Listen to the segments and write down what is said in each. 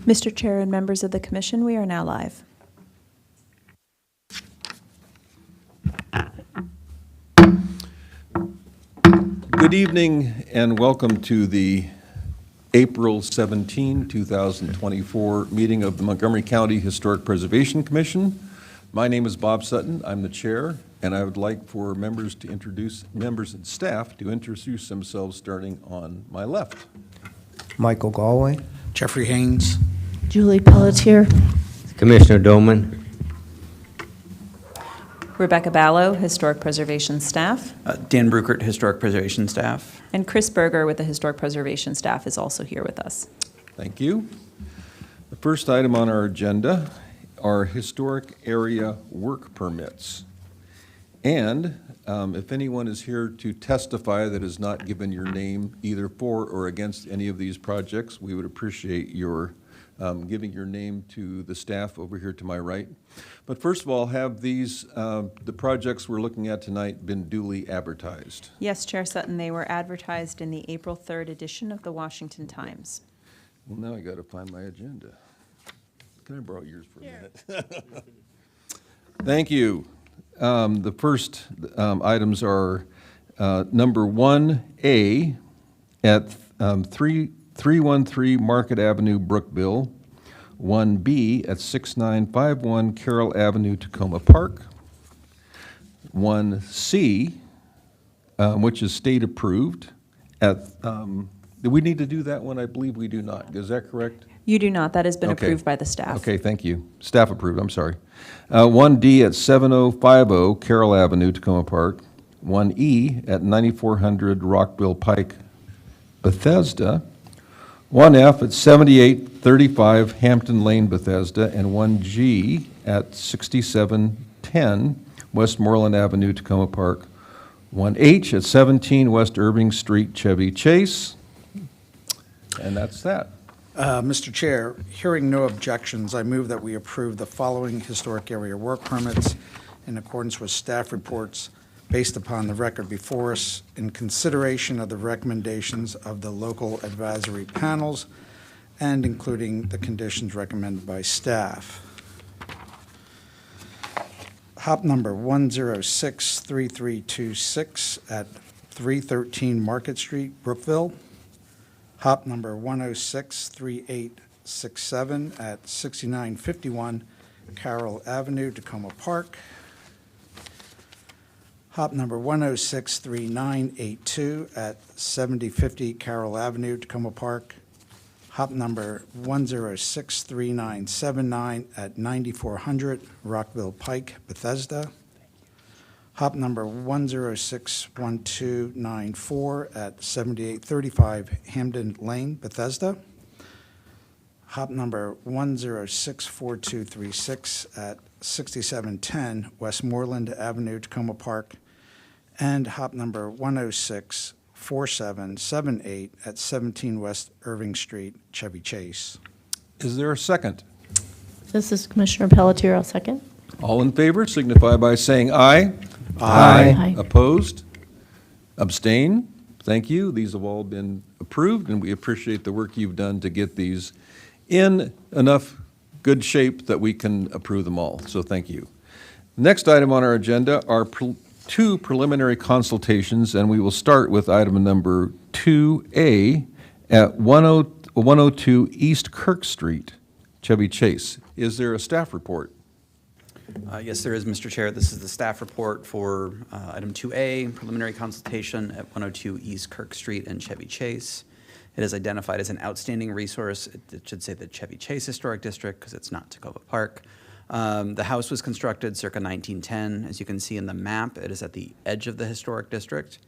Mr. Chair and members of the Commission, we are now live. Good evening and welcome to the April 17, 2024 meeting of the Montgomery County Historic Preservation Commission. My name is Bob Sutton. I'm the chair, and I would like for members and staff to introduce themselves, starting on my left. Michael Galway. Jeffrey Haynes. Julie Pelletier. Commissioner Doman. Rebecca Ballo, Historic Preservation Staff. Dan Bruckert, Historic Preservation Staff. And Chris Berger with the Historic Preservation Staff is also here with us. Thank you. The first item on our agenda are historic area work permits. And if anyone is here to testify that has not given your name either for or against any of these projects, we would appreciate your giving your name to the staff over here to my right. But first of all, have these, the projects we're looking at tonight, been duly advertised? Yes, Chair Sutton, they were advertised in the April 3rd edition of the Washington Times. Well, now I got to find my agenda. Can I borrow yours for a minute? Thank you. The first items are number 1A at 313 Market Avenue, Brookville, 1B at 6951 Carroll Avenue, Tacoma Park, 1C, which is state approved, at, do we need to do that one? I believe we do not. Is that correct? You do not. That has been Okay. approved by the staff. Okay, thank you. Staff approved, I'm sorry. 1D at 7050 Carroll Avenue, Tacoma Park. 1E at 9400 Rockville Pike, Bethesda. 1F at 7835 Hampton Lane, Bethesda. And 1G at 6710 Westmoreland Avenue, Tacoma Park. 1H at 17 West Irving Street, Chevy Chase. And that's that. Mr. Chair, hearing no objections, I move that we approve the following historic area work permits in accordance with staff reports based upon the record before us in consideration of the recommendations of the local advisory panels and including the conditions recommended by staff. Hop number 1063326 at 313 Market Street, Brookville. Hop number 1063867 at 6951 Carroll Avenue, Tacoma Park. Hop number 1063982 at 7050 Carroll Avenue, Tacoma Park. Hop number 1063979 at 9400 Rockville Pike, Bethesda. Hop number 1061294 at 7835 Hamden Lane, Bethesda. Hop number 1064236 at 6710 Westmoreland Avenue, Tacoma Park. And hop number 1064778 at 17 West Irving Street, Chevy Chase. Is there a second? This is Commissioner Pelletier. I'll second. All in favor signify by saying aye. Aye. Opposed? Abstain? Thank you. These have all been approved, and we appreciate the work you've done to get these in enough good shape that we can approve them all. So thank you. Next item on our agenda are two preliminary consultations, and we will start with item number 2A at 102 East Kirk Street, Chevy Chase. Is there a staff report? Yes, there is, Mr. Chair. This is the staff report for item 2A, preliminary consultation at 102 East Kirk Street in Chevy Chase. It is identified as an outstanding resource. It should say the Chevy Chase Historic District because it's not Tacoma Park. The house was constructed circa 1910. As you can see in the map, it is at the edge of the historic district.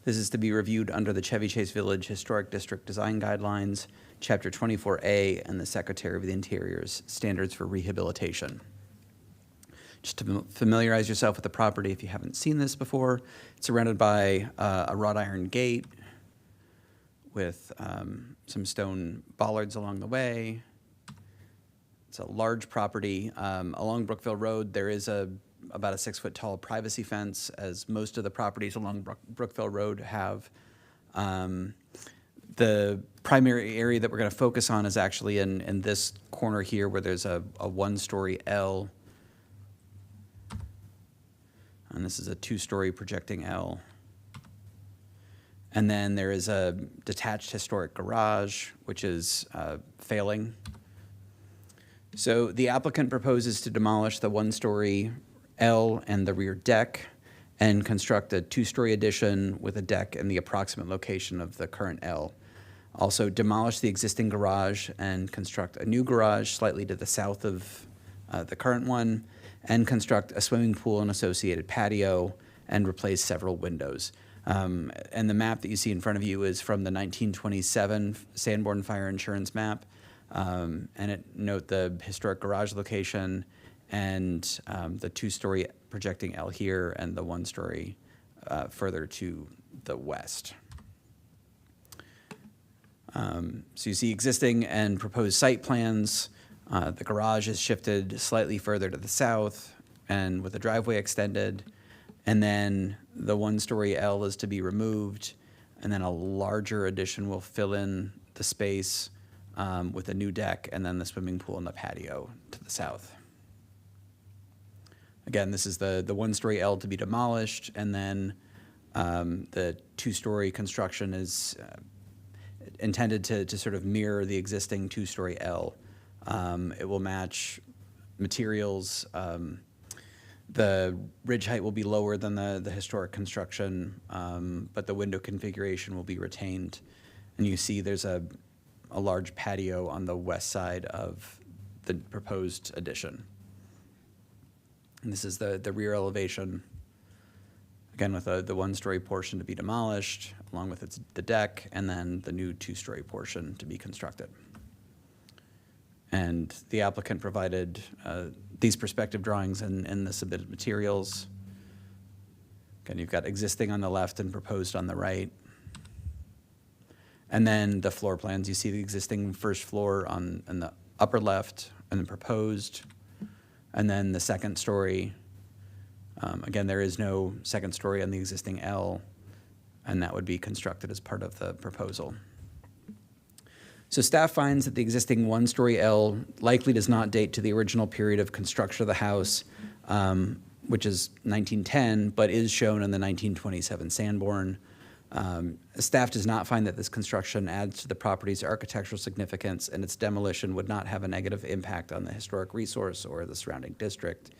This is to be reviewed under the Chevy Chase Village Historic District Design Guidelines, Chapter 24A, and the Secretary of the Interior's Standards for Rehabilitation. Just to familiarize yourself with the property if you haven't seen this before, it's surrounded by a wrought iron gate with some stone bollards along the way. It's a large property. Along Brookville Road, there is about a 6-foot tall privacy fence, as most of the properties along Brookville Road have The primary area that we're going to focus on is actually in this corner here where there's a one-story L. And this is a two-story projecting L. And then there is a detached historic garage, which is failing. So the applicant proposes to demolish the one-story L and the rear deck and construct a two-story addition with a deck in the approximate location of the current L. Also demolish the existing garage and construct a new garage slightly to the south of the current one, and construct a swimming pool and associated patio and replace several windows. And the map that you see in front of you is from the 1927 Sanborn Fire Insurance map. And note the historic garage location and the two-story projecting L here and the one-story further to the west. So you see existing and proposed site plans. The garage is shifted slightly further to the south and with the driveway extended. And then the one-story L is to be removed, and then a larger addition will fill in the space with a new deck and then the swimming pool and the patio to the south. Again, this is the one-story L to be demolished, and then the two-story construction is intended to sort of mirror the existing two-story L. It will match materials. The ridge height will be lower than the historic construction, but the window configuration will be retained. And you see there's a large patio on the west side of the proposed addition. And this is the rear elevation, again with the one-story portion to be demolished, along with the deck, and then the new two-story portion to be constructed. And the applicant provided these perspective drawings in the submitted materials. Again, you've got existing on the left and proposed on the right. And then the floor plans, you see the existing first floor in the upper left and the proposed, and then the second story. Again, there is no second story on the existing L, and that would be constructed as part of the proposal. So staff finds that the existing one-story L likely does not date to the original period of construction of the house, which is 1910, but is shown in the 1927 Sanborn. Staff does not find that this construction adds to the property's architectural significance, and its demolition would not have a negative impact on the historic resource or the surrounding district.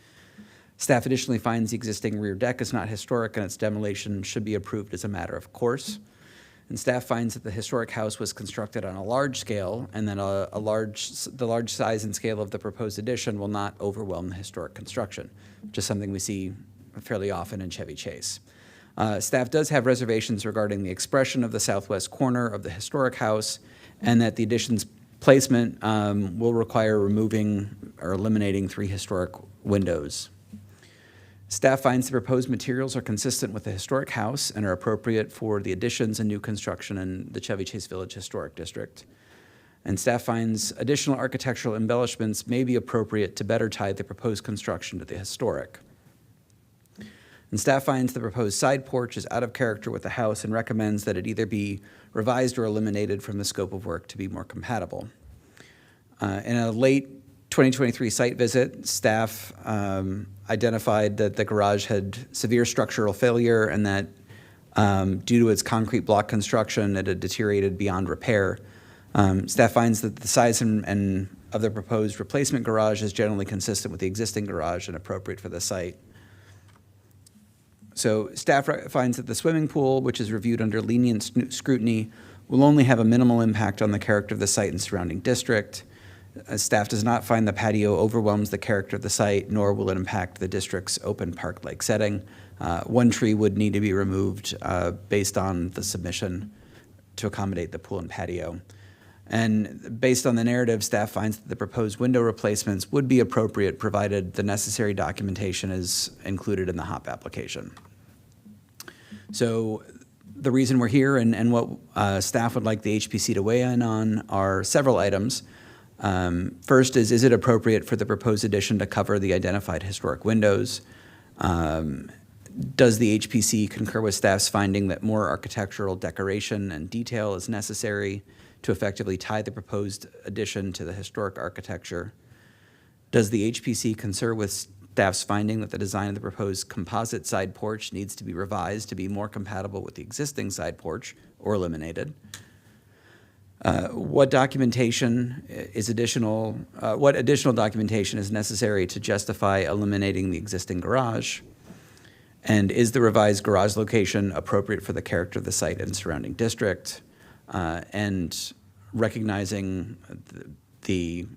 Staff additionally finds the existing rear deck is not historic, and its demolition should be approved as a matter of course. And staff finds that the historic house was constructed on a large scale, and that the large size and scale of the proposed addition will not overwhelm the historic construction, which is something we see fairly often in Chevy Chase. Staff does have reservations regarding the expression of the southwest corner of the historic house, and that the addition's placement will require removing or eliminating 3 historic windows. Staff finds the proposed materials are consistent with the historic house and are appropriate for the additions and new construction in the Chevy Chase Village Historic District. And staff finds additional architectural embellishments may be appropriate to better tie the proposed construction to the historic. And staff finds the proposed side porch is out of character with the house and recommends that it either be revised or eliminated from the scope of work to be more compatible. In a late 2023 site visit, staff identified that the garage had severe structural failure and that due to its concrete block construction, it had deteriorated beyond repair. Staff finds that the size and of the proposed replacement garage is generally consistent with the existing garage and appropriate for the site. So staff finds that the swimming pool, which is reviewed under lenient scrutiny, will only have a minimal impact on the character of the site and surrounding district. Staff does not find the patio overwhelms the character of the site, nor will it impact the district's open park-like setting. 1 tree would need to be removed based on the submission to accommodate the pool and patio. And based on the narrative, staff finds that the proposed window replacements would be appropriate provided the necessary documentation is included in the HOP application. So the reason we're here and what staff would like the HPC to weigh in on are several items. First is it appropriate for the proposed addition to cover the identified historic windows? Does the HPC concur with staff's finding that more architectural decoration and detail is necessary to effectively tie the proposed addition to the historic architecture? Does the HPC concur with staff's finding that the design of the proposed composite side porch needs to be revised to be more compatible with the existing side porch or eliminated? What documentation is additional? What additional documentation is necessary to justify eliminating the existing garage? And is the revised garage location appropriate for the character of the site and surrounding district? And recognizing the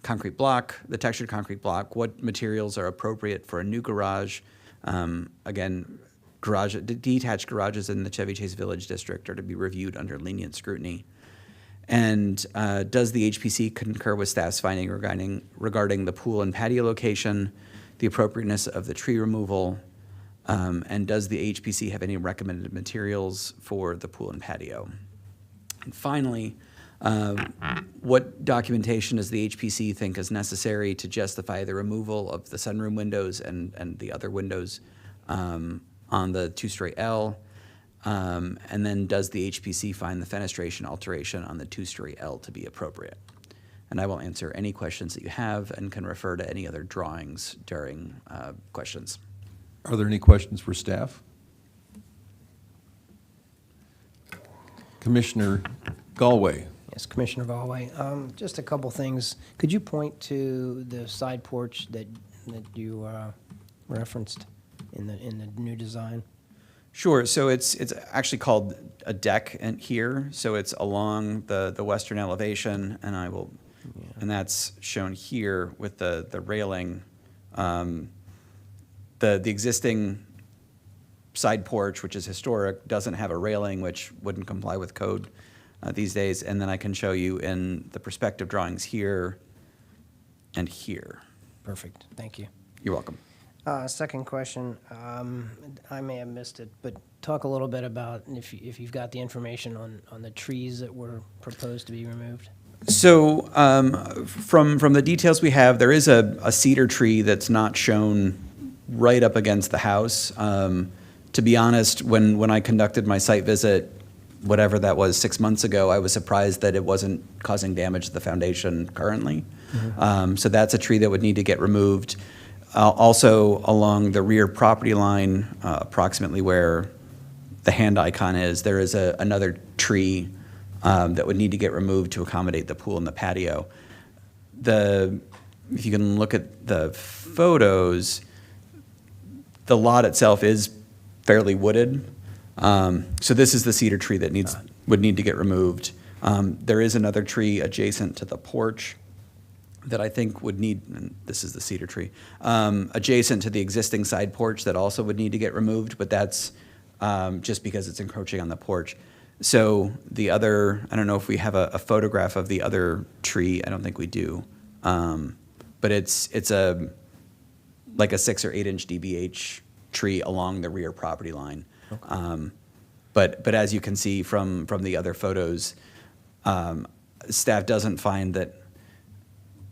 concrete block, the textured concrete block, what materials are appropriate for a new garage? Again, detached garages in the Chevy Chase Village District are to be reviewed under lenient scrutiny. And does the HPC concur with staff's finding regarding the pool and patio location, the appropriateness of the tree removal, and does the HPC have any recommended materials for the pool and patio? And finally, what documentation does the HPC think is necessary to justify the removal of the sunroom windows and the other windows on the two-story L? And then does the HPC find the fenestration alteration on the two-story L to be appropriate? And I will answer any questions that you have and can refer to any other drawings during questions. Are there any questions for staff? Commissioner Galway. Yes, Commissioner Galway. Just a couple things. Could you point to the side porch that you referenced in the new design? Sure. So it's actually called a deck here. So it's along the western elevation, and and that's shown here with the railing. The existing side porch, which is historic, doesn't have a railing, which wouldn't comply with code these days. And then I can show you in the perspective drawings here and here. Perfect. Thank you. You're welcome. Second question, I may have missed it, but talk a little bit about if you've got the information on the trees that were proposed to be removed. So from the details we have, there is a cedar tree that's not shown right up against the house. To be honest, when I conducted my site visit, whatever that was 6 months ago, I was surprised that it wasn't causing damage to the foundation currently. Mm-hmm. So that's a tree that would need to get removed. Also along the rear property line, approximately where the hand icon is, there is another tree that would need to get removed to accommodate the pool and the patio. If you can look at the photos, the lot itself is fairly wooded. So this is the cedar tree that would need to get removed. There is another tree adjacent to the porch that I think would need, and this is the cedar tree, adjacent to the existing side porch that also would need to get removed, but that's just because it's encroaching on the porch. So the other, I don't know if we have a photograph of the other tree. I don't think we do. But it's like a 6 or 8 inch DBH tree along the rear property line. Okay. But as you can see from the other photos, staff doesn't find that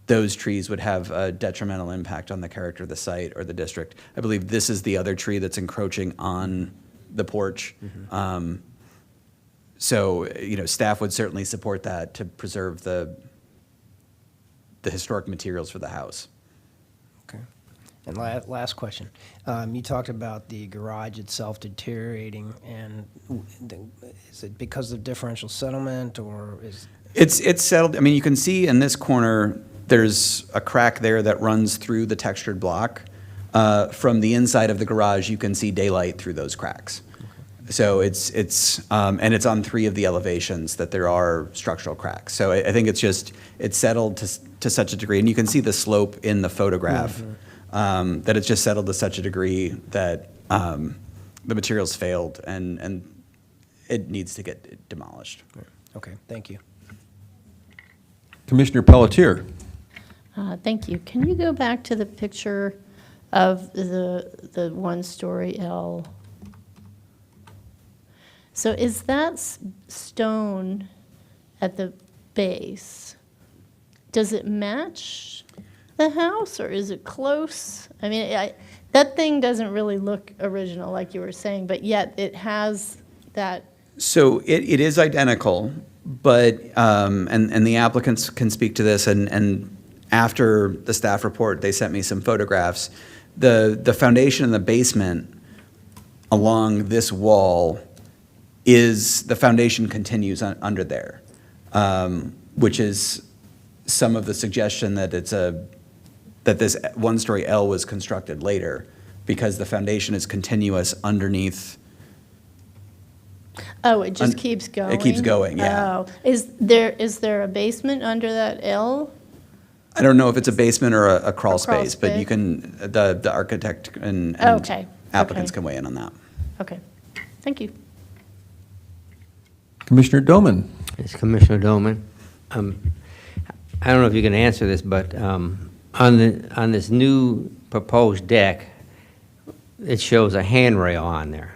those trees would have a detrimental impact on the character of the site or the district. I believe this is the other tree that's encroaching on the porch. Mm-hmm. So, staff would certainly support that to preserve the historic materials for the house. Okay. And last question. You talked about the garage itself deteriorating, and is it because of differential settlement, or is... It's settled. I mean, you can see in this corner, there's a crack there that runs through the textured block. From the inside of the garage, you can see daylight through those cracks. Okay. So it's and it's on 3 of the elevations that there are structural cracks. So I think it's settled to such a degree, and you can see the slope in the photograph, mm-hmm. That it's just settled to such a degree that the materials failed and it needs to get demolished. Okay, thank you. Commissioner Pelletier. Thank you. Can you go back to the picture of the one-story L? So is that stone at the base, does it match the house, or is it close? I mean, that thing doesn't really look original, like you were saying, but yet it has that. So it is identical, but, and the applicants can speak to this, and after the staff report, they sent me some photographs. The foundation in the basement along this wall the foundation continues under there, which is some of the suggestion that that this one-story L was constructed later, because the foundation is continuous underneath. Oh, it just keeps going? It keeps going, yeah. Oh, is there a basement under that L? I don't know if it's a basement or a crawl crawl space, but you space. can, the architect and Okay, applicants okay. can weigh in on that. Okay, thank you. Commissioner Doman? It's Commissioner Doman. I don't know if you can answer this, but on this new proposed deck, it shows a handrail on there,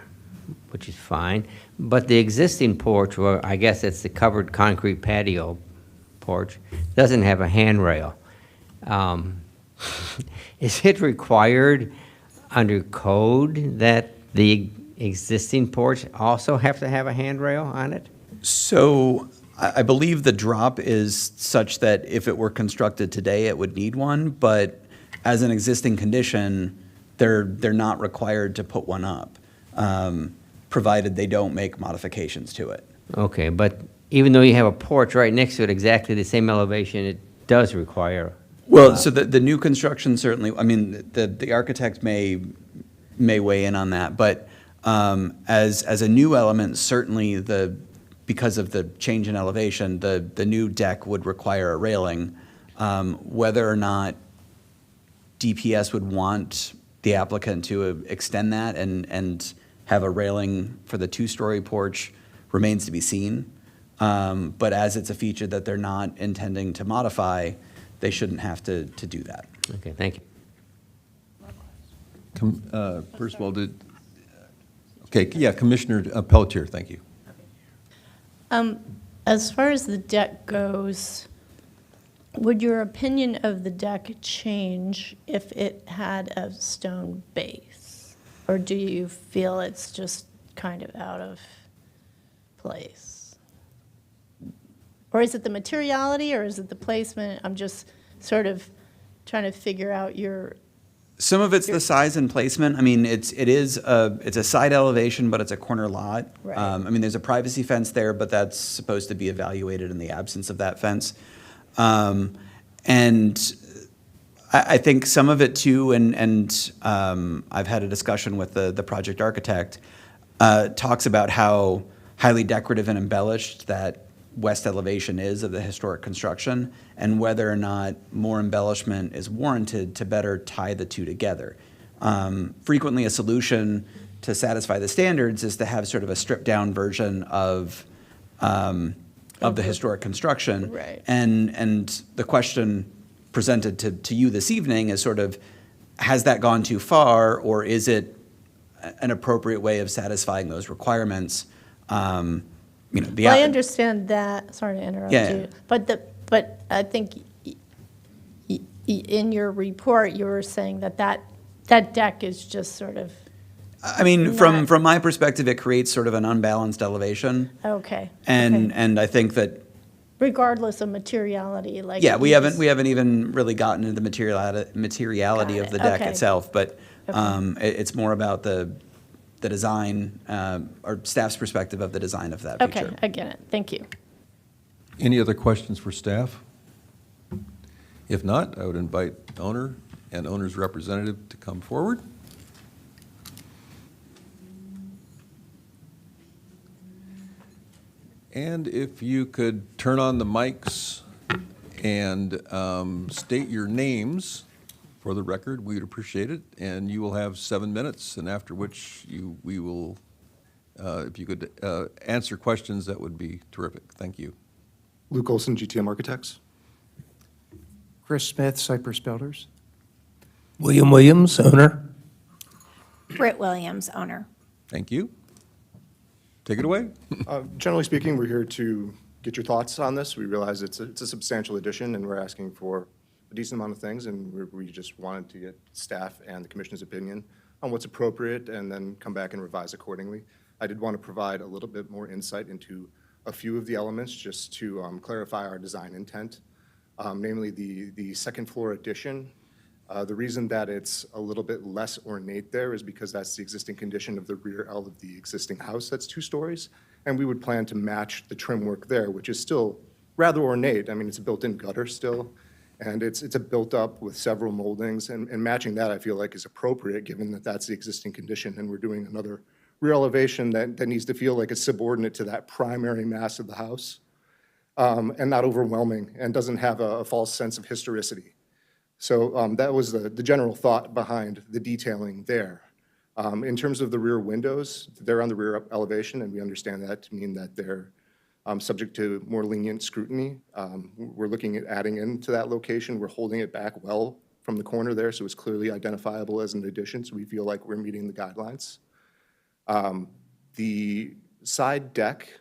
which is fine. But the existing porch, or I guess it's the covered concrete patio porch, doesn't have a handrail. Is it required under code that the existing porch also have to have a handrail on it? So I believe the drop is such that if it were constructed today, it would need one, but as an existing condition, they're not required to put one up, provided they don't make modifications to it. Okay, but even though you have a porch right next to it, exactly the same elevation, it does require. Well, so the new construction certainly, I mean, the architect may weigh in on that, but as a new element, certainly because of the change in elevation, the new deck would require a railing. Whether or not DPS would want the applicant to extend that and have a railing for the two-story porch remains to be seen. But as it's a feature that they're not intending to modify, they shouldn't have to do that. Okay, thank you. First of all, Commissioner Pelletier, thank you. As far as the deck goes, would your opinion of the deck change if it had a stone base? Or do you feel it's just kind of out of place? Or is it the materiality, or is it the placement? I'm just sort of trying to figure out your. Some of it's the size and placement. I mean, it's a side elevation, but it's a corner lot. Right. I mean, there's a privacy fence there, but that's supposed to be evaluated in the absence of that fence. And I think some of it too, and I've had a discussion with the project architect, talks about how highly decorative and embellished that west elevation is of the historic construction, and whether or not more embellishment is warranted to better tie the two together. Frequently, a solution to satisfy the standards is to have sort of a stripped-down version of the historic construction. Right. And the question presented to you this evening is sort of, has that gone too far, or is it an appropriate way of satisfying those requirements? Well, I understand that, sorry to interrupt Yeah. you, but I think in your report, you were saying that deck is just sort of, I mean, from my perspective, it creates sort of an unbalanced elevation. okay. And okay. and I think that, Regardless of materiality, like. yeah, we you haven't just- even really gotten into the materiality Got of the it. deck Okay. itself, but Okay. it's more about the design, or staff's perspective of the design of that Okay, feature. I get it, thank you. Any other questions for staff? If not, I would invite the owner and owner's representative to come forward. And if you could turn on the mics and state your names for the record, we would appreciate it. And you will have 7 minutes, and after which we will, if you could answer questions, that would be terrific. Thank you. Luke Olson, GTM Architects. Chris Smith, Cypress Builders. William Williams, owner. Britt Williams, owner. Thank you. Take it away. Generally speaking, we're here to get your thoughts on this. We realize it's a substantial addition, and we're asking for a decent amount of things, and we just wanted to get staff and the commission's opinion on what's appropriate and then come back and revise accordingly. I did want to provide a little bit more insight into a few of the elements just to clarify our design intent, namely the second floor addition. The reason that it's a little bit less ornate there is because that's the existing condition of the rear L of the existing house that's 2 stories. And we would plan to match the trim work there, which is still rather ornate. I mean, it's a built-in gutter still, and it's a built up with several moldings. And matching that, I feel like, is appropriate, given that that's the existing condition. And we're doing another rear elevation that needs to feel like it's subordinate to that primary mass of the house, and not overwhelming, and doesn't have a false sense of historicity. So that was the general thought behind the detailing there. In terms of the rear windows, they're on the rear elevation, and we understand that to mean that they're subject to more lenient scrutiny. We're looking at adding into that location. We're holding it back well from the corner there, so it's clearly identifiable as an addition, so we feel like we're meeting the guidelines. The side deck,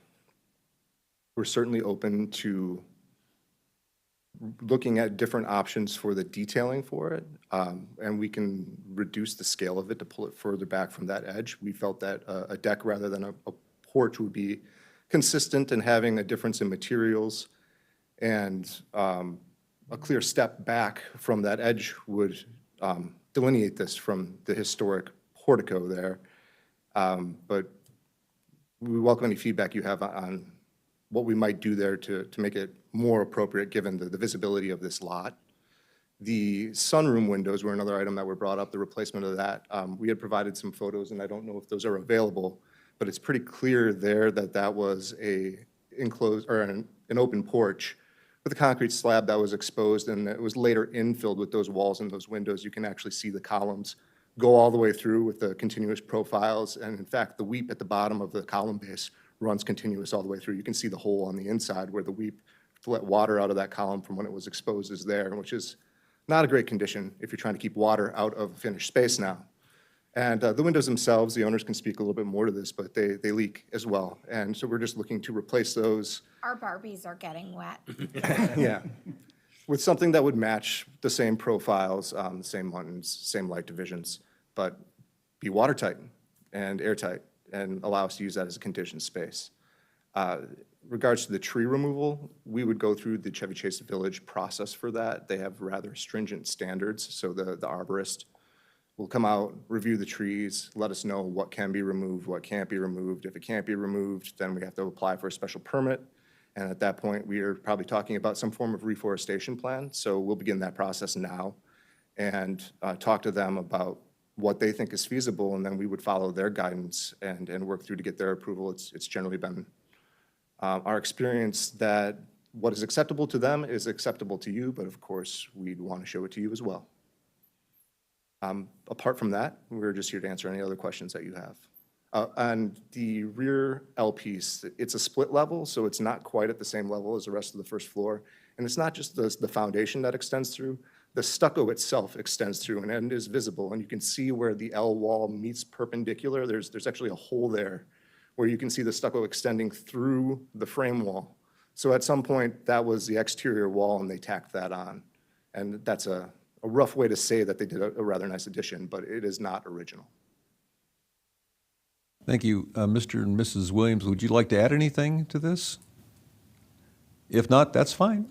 we're certainly open to looking at different options for the detailing for it, and we can reduce the scale of it to pull it further back from that edge. We felt that a deck rather than a porch would be consistent in having a difference in materials, and a clear step back from that edge would delineate this from the historic portico there. But we welcome any feedback you have on what we might do there to make it more appropriate given the visibility of this lot. The sunroom windows were another item that were brought up, the replacement of that. We had provided some photos, and I don't know if those are available, but it's pretty clear there that that was a enclosed or an open porch with a concrete slab that was exposed, and it was later infilled with those walls and those windows. You can actually see the columns go all the way through with the continuous profiles, and in fact, the weep at the bottom of the column base runs continuous all the way through. You can see the hole on the inside where the weep to let water out of that column from when it was exposed is there, which is not a great condition if you're trying to keep water out of finished space now. And the windows themselves, the owners can speak a little bit more to this, but they leak as well. And so we're just looking to replace those. Our Barbies are getting wet. Yeah, with something that would match the same profiles, the same buttons, same light divisions, but be watertight and airtight and allow us to use that as a conditioned space. Regards to the tree removal, we would go through the Chevy Chase Village process for that. They have rather stringent standards, so the arborist will come out, review the trees, let us know what can be removed, what can't be removed. If it can't be removed, then we have to apply for a special permit. And at that point, we are probably talking about some form of reforestation plan. So we'll begin that process now and talk to them about what they think is feasible, and then we would follow their guidance and work through to get their approval. It's generally been our experience that what is acceptable to them is acceptable to you, but of course, we'd want to show it to you as well. Apart from that, we're just here to answer any other questions that you have. On the rear L piece, it's a split level, so it's not quite at the same level as the rest of the first floor. And it's not just the foundation that extends through. The stucco itself extends through and is visible, and you can see where the L wall meets perpendicular. There's actually a hole there where you can see the stucco extending through the frame wall. So at some point, that was the exterior wall, and they tacked that on. And that's a rough way to say that they did a rather nice addition, but it is not original. Thank you. Mr. and Mrs. Williams, would you like to add anything to this? If not, that's fine.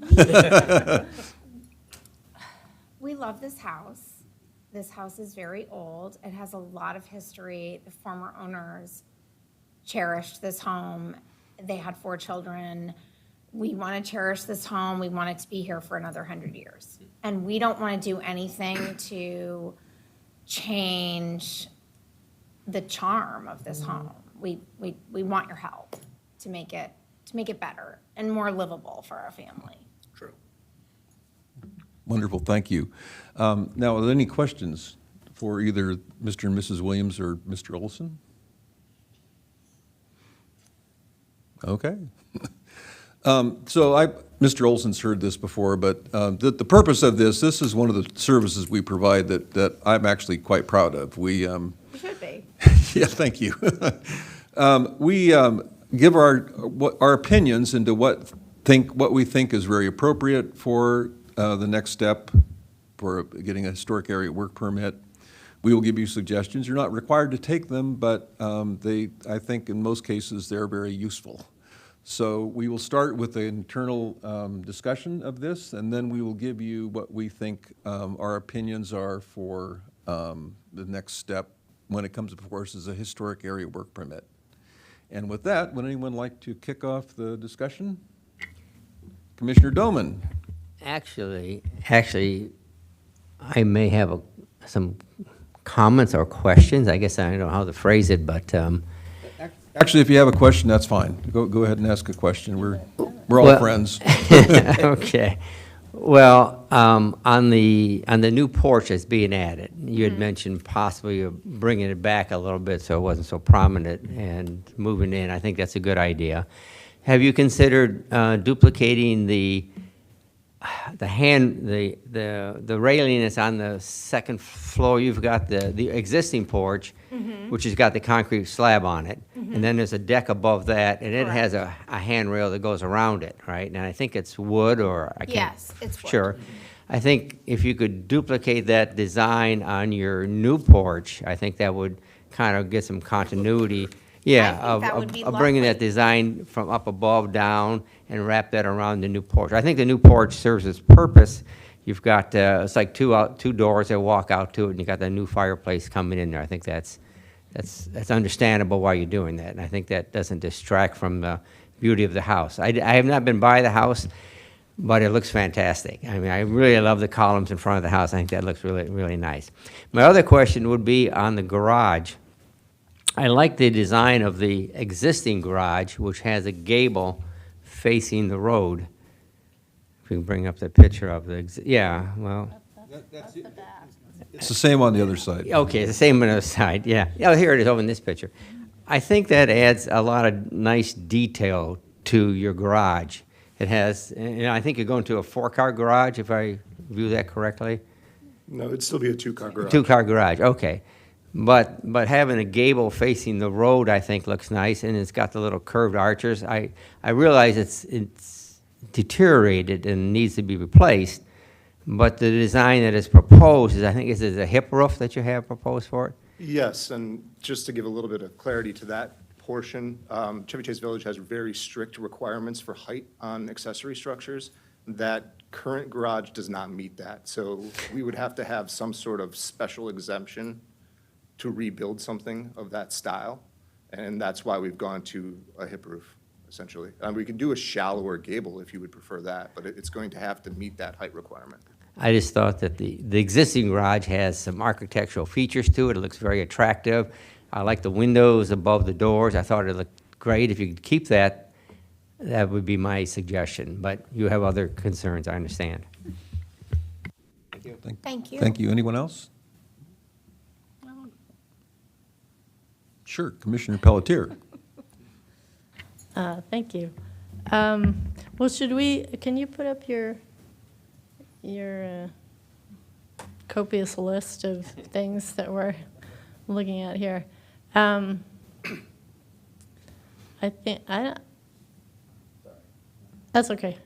We love this house. This house is very old. It has a lot of history. The former owners cherished this home. They had 4 children. We want to cherish this home. We want it to be here for another 100 years. And we don't want to do anything to change the charm of this home. We want your help to make it better and more livable for our family. True. Wonderful, thank you. Now, are there any questions for either Mr. and Mrs. Williams or Mr. Olson? Okay. Mr. Olson's heard this before, but the purpose of this is one of the services we provide that I'm actually quite proud of. We You should be. yeah, thank you. We give our opinions into what we think is very appropriate for the next step for getting a historic area work permit. We will give you suggestions. You're not required to take them, but I think in most cases, they're very useful. So we will start with the internal discussion of this, and then we will give you what we think our opinions are for the next step when it comes, of course, as a historic area work permit. And with that, would anyone like to kick off the discussion? Commissioner Doman. Actually, I may have some comments or questions. I guess I don't know how to phrase it, but Actually, if you have a question, that's fine. Go ahead and ask a question. We're all Well- friends. okay. Well, on the new porch that's being added, you had mentioned possibly you're bringing it back a little bit so it wasn't so prominent and moving in. I think that's a good idea. Have you considered duplicating the railing that's on the second floor? You've got the existing porch, which has got the concrete slab on it, and then there's a deck above that, and it has a handrail that goes around it, right? And I think it's wood, or I can't. Yes, it's wood. Sure. I think if you could duplicate that design on your new porch, I think that would kind of get some continuity. Yeah, I think that would be of bringing that lovely. design from up above down and wrap that around the new porch. I think the new porch serves its purpose. You've got, it's like two doors that walk out to it, and you got the new fireplace coming in there. I think that's understandable why you're doing that, and I think that doesn't distract from the beauty of the house. I have not been by the house, but it looks fantastic. I mean, I really love the columns in front of the house. I think that looks really, really nice. My other question would be on the garage. I like the design of the existing garage, which has a gable facing the road. If we can bring up the picture of the, yeah, well, It's the same on the other side. okay, it's the same on the other side, yeah. Oh, here it is over in this picture. I think that adds a lot of nice detail to your garage. It has, I think you're going to a 4-car garage, if I view that correctly? No, it'd still be a 2-car garage. 2-car garage, okay. But having a gable facing the road, I think, looks nice, and it's got the little curved arches. I realize it's deteriorated and needs to be replaced, but the design that is proposed is, I think, is it a hip roof that you have proposed for it? Yes, and just to give a little bit of clarity to that portion, Chevy Chase Village has very strict requirements for height on accessory structures. That current garage does not meet that, so we would have to have some sort of special exemption to rebuild something of that style, and that's why we've gone to a hip roof, essentially. We could do a shallower gable if you would prefer that, but it's going to have to meet that height requirement. I just thought that the existing garage has some architectural features to it. It looks very attractive. I like the windows above the doors. I thought it looked great. If you could keep that, that would be my suggestion, but you have other concerns, I understand. Thank you. Thank you. Anyone else? Sure, Commissioner Pelletier. Thank you. Well, can you put up your copious list of things that we're looking at here? I think, that's okay.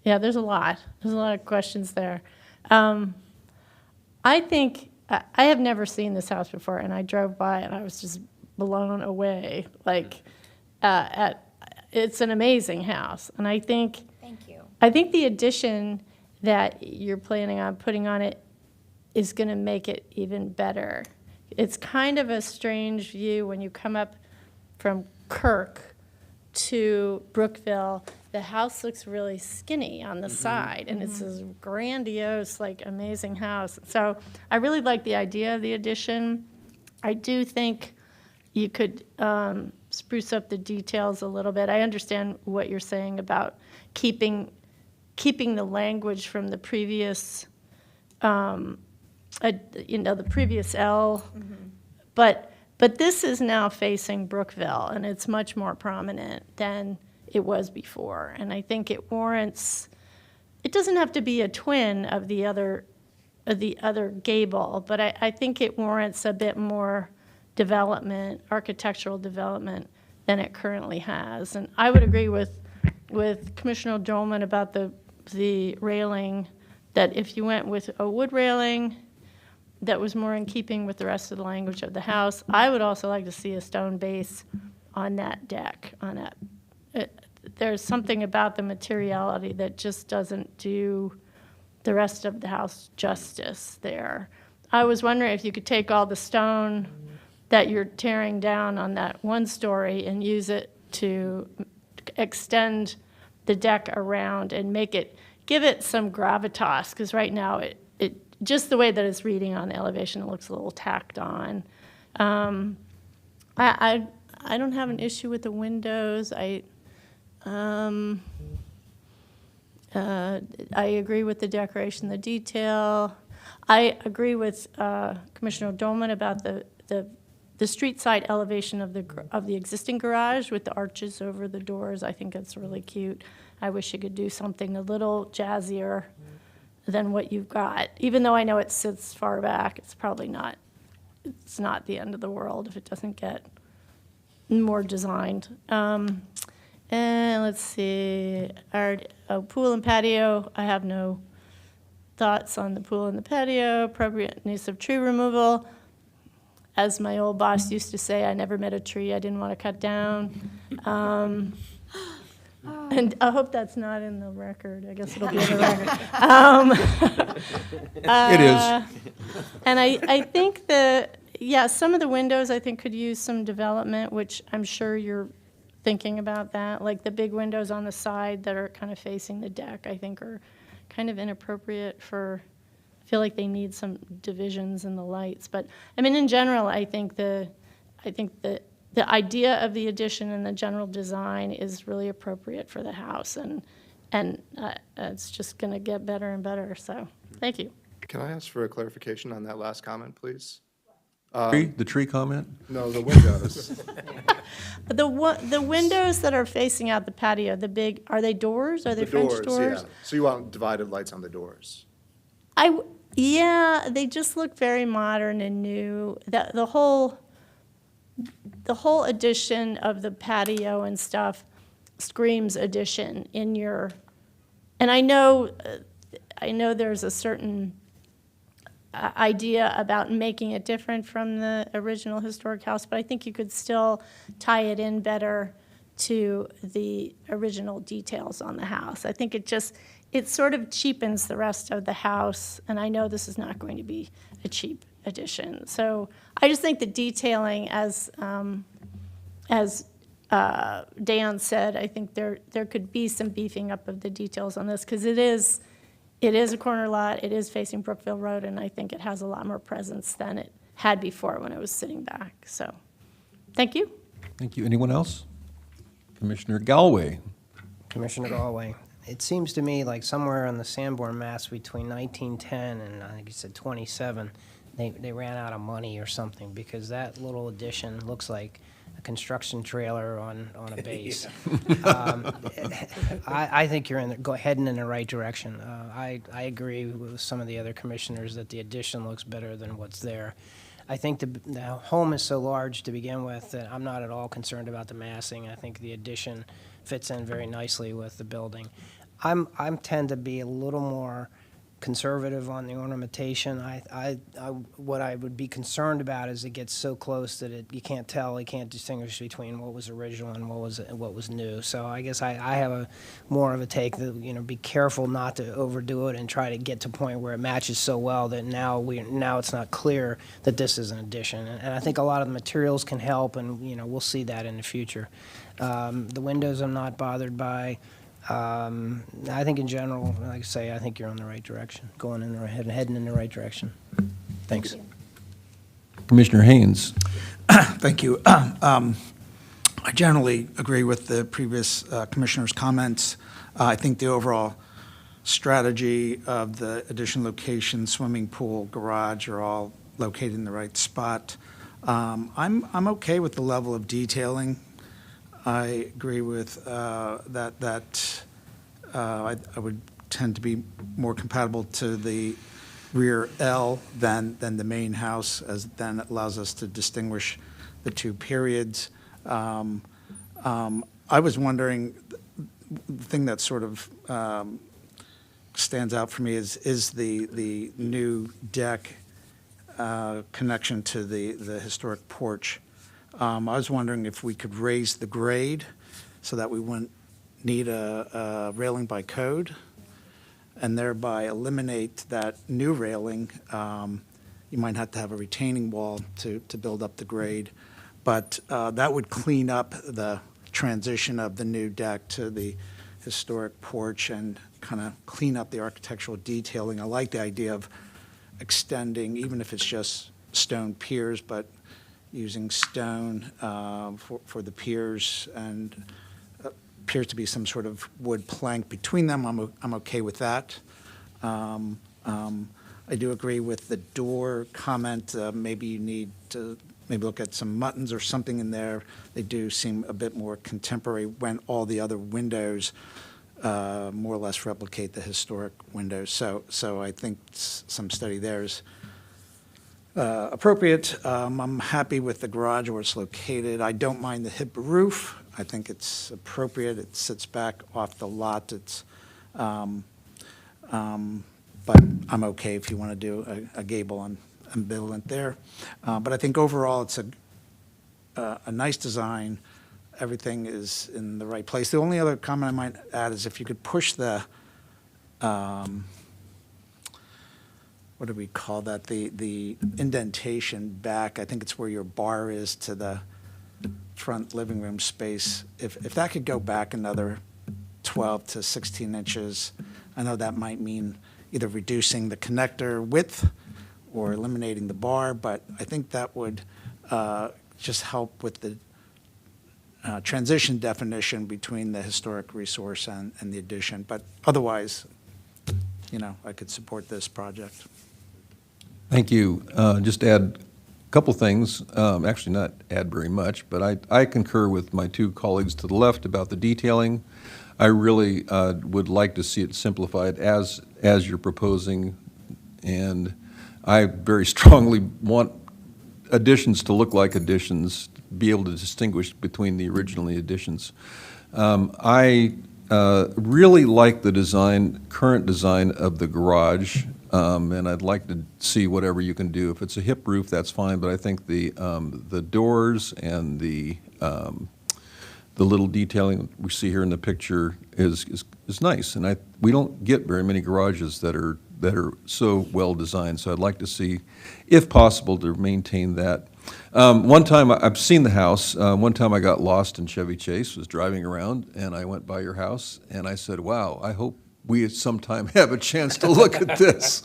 Yeah, there's a lot of questions there. I think, I have never seen this house before, and I drove by and I was just blown away. Like, it's an amazing house, and I think. Thank you. I think the addition that you're planning on putting on it is going to make it even better. It's kind of a strange view when you come up from Kirk to Brookville. The house looks really skinny on the side, and it's this grandiose, like, amazing house. So I really like the idea of the addition. I do think you could spruce up the details a little bit. I understand what you're saying about keeping the language from the previous, the previous L. But this is now facing Brookville, and it's much more prominent than it was before. And I think it warrants. It doesn't have to be a twin of the other gable, but I think it warrants a bit more development, architectural development, than it currently has. And I would agree with Commissioner Dolman about the railing that if you went with a wood railing that was more in keeping with the rest of the language of the house, I would also like to see a stone base on that deck, on that. There's something about the materiality that just doesn't do the rest of the house justice there. I was wondering if you could take all the stone that you're tearing down on that one story and use it to extend the deck around and give it some gravitas, because right now it just the way that it's reading on the elevation, it looks a little tacked on. I don't have an issue with the windows. I agree with the decoration, the detail. I agree with Commissioner Dolman about the street side elevation of the existing garage with the arches over the doors. I think that's really cute. I wish you could do something a little jazzier than what you've got. Even though I know it sits far back, it's not the end of the world if it doesn't get more designed. And let's see, our pool and patio, I have no thoughts on the pool and the patio. Appropriateness of tree removal. As my old boss used to say, I never met a tree I didn't want to cut down. And I hope that's not in the record. I guess it'll be in the record. It is. And I think some of the windows I think could use some development, which I'm sure you're thinking about that. Like the big windows on the side that are kind of facing the deck, I think are kind of inappropriate I feel like they need some divisions in the lights. But I mean, in general, I think the idea of the addition and the general design is really appropriate for the house, and it's just going to get better and better. So, thank you. Can I ask for a clarification on that last comment, please? The tree comment? No, the windows. The windows that are facing out the patio, are they doors? Are they The French doors? Yeah. So you want divided lights on the doors? Yeah, they just look very modern and new. The whole addition of the patio and stuff screams addition in your. And I know there's a certain idea about making it different from the original historic house, but I think you could still tie it in better to the original details on the house. I think it sort of cheapens the rest of the house, and I know this is not going to be a cheap addition. So I just think the detailing, as Dan said, I think there could be some beefing up of the details on this, because it is a corner lot, it is facing Brookville Road, and I think it has a lot more presence than it had before when it was sitting back. So, thank you. Thank you. Anyone else? Commissioner Galway. Commissioner Galway, it seems to me like somewhere on the Sanborn maps between 1910 and I think you said 27, they ran out of money or something, because that little addition looks like a construction trailer on a base. I think you're heading in the right direction. I agree with some of the other commissioners that the addition looks better than what's there. I think the home is so large to begin with that I'm not at all concerned about the massing. I think the addition fits in very nicely with the building. I tend to be a little more conservative on the ornamentation. What I would be concerned about is it gets so close that you can't distinguish between what was original and what was new. So I guess I have more of a take that, be careful not to overdo it and try to get to a point where it matches so well that now it's not clear that this is an addition. And I think a lot of the materials can help, and we'll see that in the future. The windows I'm not bothered by. I think in general, like I say, I think you're on the right direction, heading in the right direction. Thanks. Commissioner Haynes. Thank you. I generally agree with the previous commissioner's comments. I think the overall strategy of the addition location, swimming pool, garage are all located in the right spot. I'm okay with the level of detailing. I agree with that I would tend to be more compatible to the rear L than the main house, as then it allows us to distinguish the two periods. I was wondering, the thing that sort of stands out for me is the new deck connection to the historic porch. I was wondering if we could raise the grade so that we wouldn't need a railing by code, and thereby eliminate that new railing. You might have to have a retaining wall to build up the grade, but that would clean up the transition of the new deck to the historic porch and kind of clean up the architectural detailing. I like the idea of extending, even if it's just stone piers, but using stone for the piers, and appears to be some sort of wood plank between them. I'm okay with that. I do agree with the door comment. Maybe you need to look at some muttons or something in there. They do seem a bit more contemporary when all the other windows more or less replicate the historic windows. So I think some study there is appropriate. I'm happy with the garage where it's located. I don't mind the hip roof. I think it's appropriate. It sits back off the lot. It's, but I'm okay if you want to do a gable ambivalent there. But I think overall it's a nice design. Everything is in the right place. The only other comment I might add is if you could push the, what do we call that? The indentation back. I think it's where your bar is to the front living room space. If that could go back another 12 to 16 inches, I know that might mean either reducing the connector width or eliminating the bar, but I think that would just help with the transition definition between the historic resource and the addition. But otherwise, I could support this project. Thank you. Just add a couple things, actually not add very much, but I concur with my two colleagues to the left about the detailing. I really would like to see it simplified as you're proposing, and I very strongly want additions to look like additions, be able to distinguish between the original and the additions. I really like the current design of the garage, and I'd like to see whatever you can do. If it's a hip roof, that's fine, but I think the doors and the little detailing we see here in the picture is nice, and we don't get very many garages that are so well designed. So I'd like to see, if possible, to maintain that. One time I've seen the house. One time I got lost in Chevy Chase, was driving around, and I went by your house, and I said, "Wow, I hope we at some time have a chance to look at this,"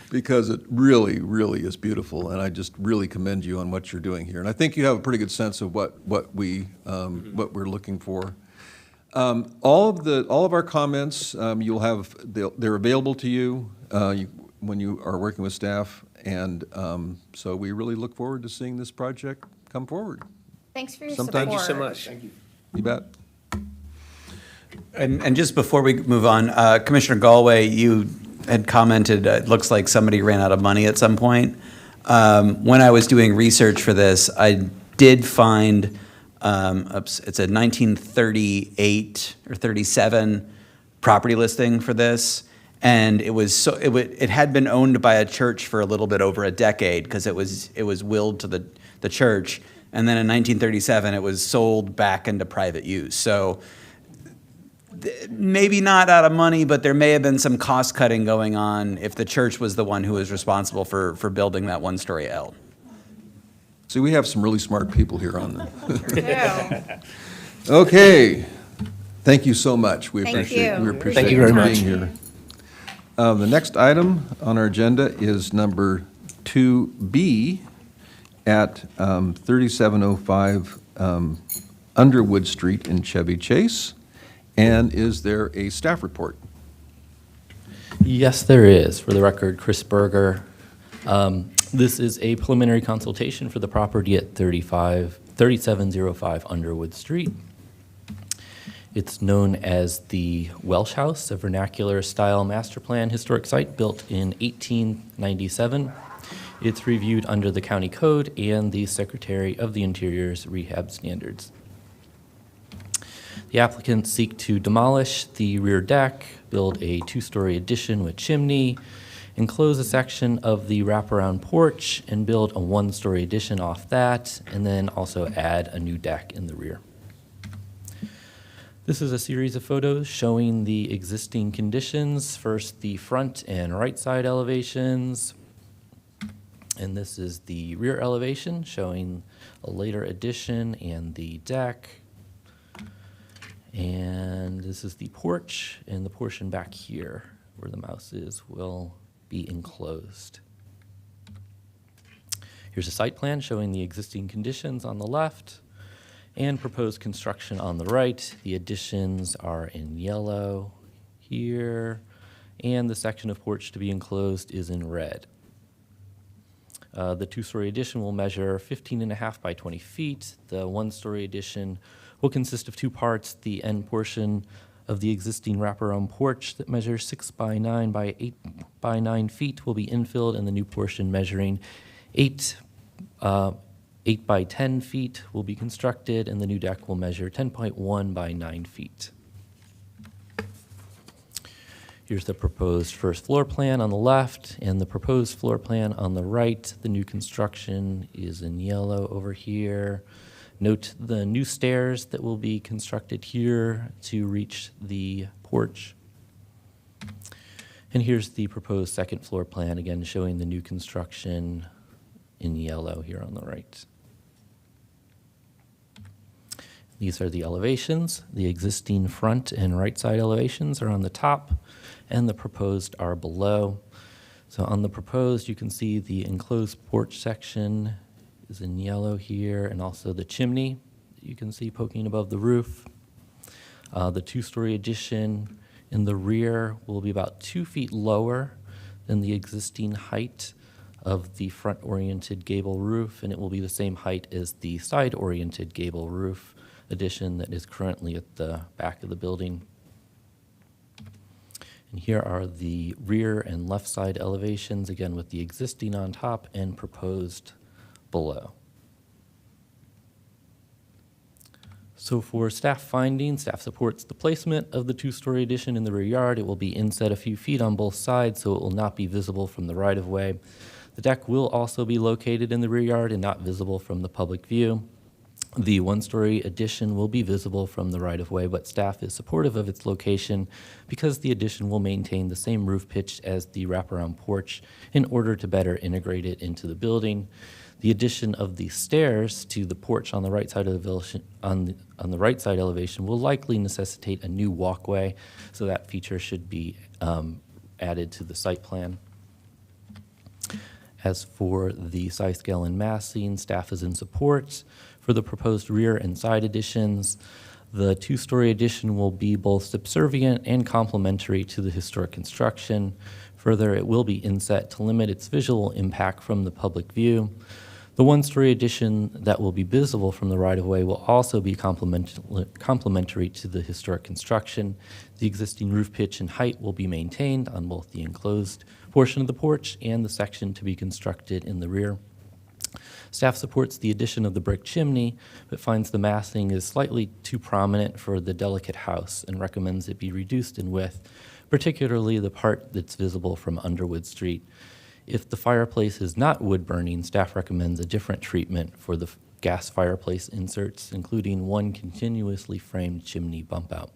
because it really, really is beautiful, and I just really commend you on what you're doing here. And I think you have a pretty good sense of what we're looking for. All of our comments, you'll have, they're available to you when you are working with staff, and so we really look forward to seeing this project come forward. Thanks for your Sometime- support. Thank you so much. Thank you. You bet. And just before we move on, Commissioner Galway, you had commented, it looks like somebody ran out of money at some point. When I was doing research for this, I did find, it's a 1938 or 37 property listing for this. And it had been owned by a church for a little bit over a decade because it was willed to the church. And then in 1937, it was sold back into private use. So maybe not out of money, but there may have been some cost cutting going on if the church was the one who was responsible for building that one-story L. See, we have some really smart people here on the. Yeah. Okay, thank you so much. We Thank appreciate you. we appreciate Thank you you very being much. here. The next item on our agenda is number 2B at 3705 Underwood Street in Chevy Chase. And is there a staff report? Yes, there is. For the record, Chris Berger. This is a preliminary consultation for the property at 3705 Underwood Street. It's known as the Welsh House, a vernacular-style master plan historic site built in 1897. It's reviewed under the county code and the Secretary of the Interior's rehab standards. The applicants seek to demolish the rear deck, build a two-story addition with chimney, enclose a section of the wraparound porch, and build a one-story addition off that, and then also add a new deck in the rear. This is a series of photos showing the existing conditions. First, the front and right side elevations. And this is the rear elevation showing a later addition and the deck. And this is the porch, and the portion back here where the mouse is will be enclosed. Here's a site plan showing the existing conditions on the left and proposed construction on the right. The additions are in yellow here, and the section of porch to be enclosed is in red. The two-story addition will measure 15.5 by 20 feet. The one-story addition will consist of two parts. The end portion of the existing wraparound porch that measures 6 by 9 by 8 by 9 feet will be infilled, and the new portion measuring 8 by 10 feet will be constructed, and the new deck will measure 10.1 by 9 feet. Here's the proposed first floor plan on the left and the proposed floor plan on the right. The new construction is in yellow over here. Note the new stairs that will be constructed here to reach the porch. And here's the proposed second floor plan, again showing the new construction in yellow here on the right. These are the elevations. The existing front and right side elevations are on the top, and the proposed are below. So on the proposed, you can see the enclosed porch section is in yellow here, and also the chimney that you can see poking above the roof. The two-story addition in the rear will be about 2 feet lower than the existing height of the front-oriented gable roof, and it will be the same height as the side-oriented gable roof addition that is currently at the back of the building. And here are the rear and left side elevations, again with the existing on top and proposed below. So for staff findings, staff supports the placement of the two-story addition in the rear yard. It will be inset a few feet on both sides, so it will not be visible from the right-of-way. The deck will also be located in the rear yard and not visible from the public view. The one-story addition will be visible from the right-of-way, but staff is supportive of its location because the addition will maintain the same roof pitch as the wraparound porch in order to better integrate it into the building. The addition of the stairs to the porch on the right side of the on the right side elevation will likely necessitate a new walkway, so that feature should be added to the site plan. As for the size, scale, and massing, staff is in support. For the proposed rear and side additions, the two-story addition will be both subservient and complementary to the historic construction. Further, it will be inset to limit its visual impact from the public view. The one-story addition that will be visible from the right-of-way will also be complementary to the historic construction. The existing roof pitch and height will be maintained on both the enclosed portion of the porch and the section to be constructed in the rear. Staff supports the addition of the brick chimney, but finds the massing is slightly too prominent for the delicate house and recommends it be reduced in width, particularly the part that's visible from Underwood Street. If the fireplace is not wood burning, staff recommends a different treatment for the gas fireplace inserts, including one continuously framed chimney bump out.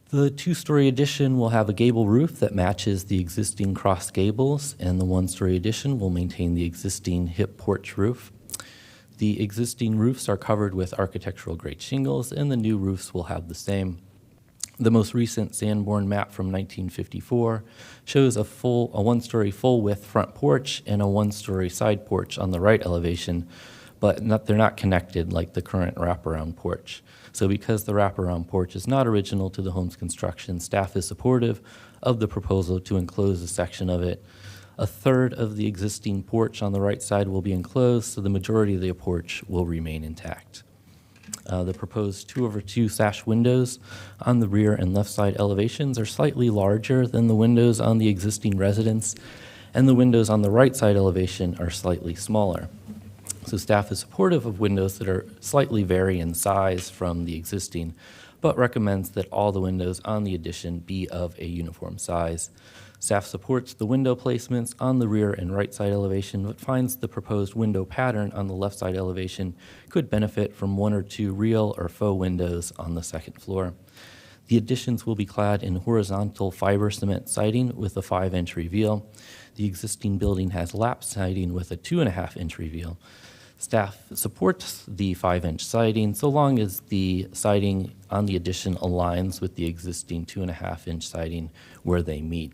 The two-story addition will have a gable roof that matches the existing cross gables, and the one-story addition will maintain the existing hip porch roof. The existing roofs are covered with architectural grade shingles, and the new roofs will have the same. The most recent Sanborn map from 1954 shows a one-story full-width front porch and a one-story side porch on the right elevation, but they're not connected like the current wraparound porch. So because the wraparound porch is not original to the home's construction, staff is supportive of the proposal to enclose a section of it. A third of the existing porch on the right side will be enclosed, so the majority of the porch will remain intact. The proposed 2/2 sash windows on the rear and left side elevations are slightly larger than the windows on the existing residence, and the windows on the right side elevation are slightly smaller. So staff is supportive of windows that are slightly vary in size from the existing, but recommends that all the windows on the addition be of a uniform size. Staff supports the window placements on the rear and right side elevation, but finds the proposed window pattern on the left side elevation could benefit from 1 or 2 real or faux windows on the second floor. The additions will be clad in horizontal fiber cement siding with a 5-inch reveal. The existing building has lap siding with a 2.5-inch reveal. Staff supports the 5-inch siding so long as the siding on the addition aligns with the existing 2.5-inch siding where they meet.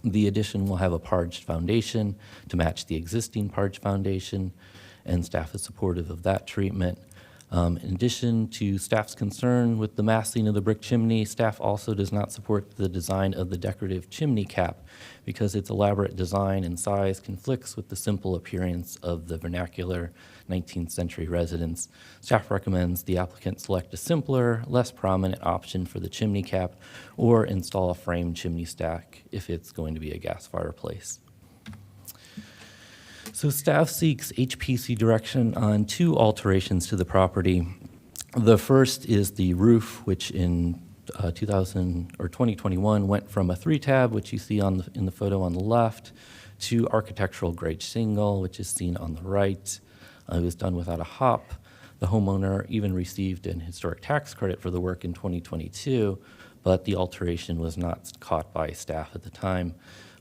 The addition will have a parged foundation to match the existing parged foundation, and staff is supportive of that treatment. In addition to staff's concern with the massing of the brick chimney, staff also does not support the design of the decorative chimney cap because its elaborate design and size conflicts with the simple appearance of the vernacular 19th century residence. Staff recommends the applicant select a simpler, less prominent option for the chimney cap or install a framed chimney stack if it's going to be a gas fireplace. So staff seeks HPC direction on 2 alterations to the property. The first is the roof, which in 2021 went from a 3-tab, which you see in the photo on the left, to architectural grade shingle, which is seen on the right. It was done without a hop. The homeowner even received an historic tax credit for the work in 2022, but the alteration was not caught by staff at the time.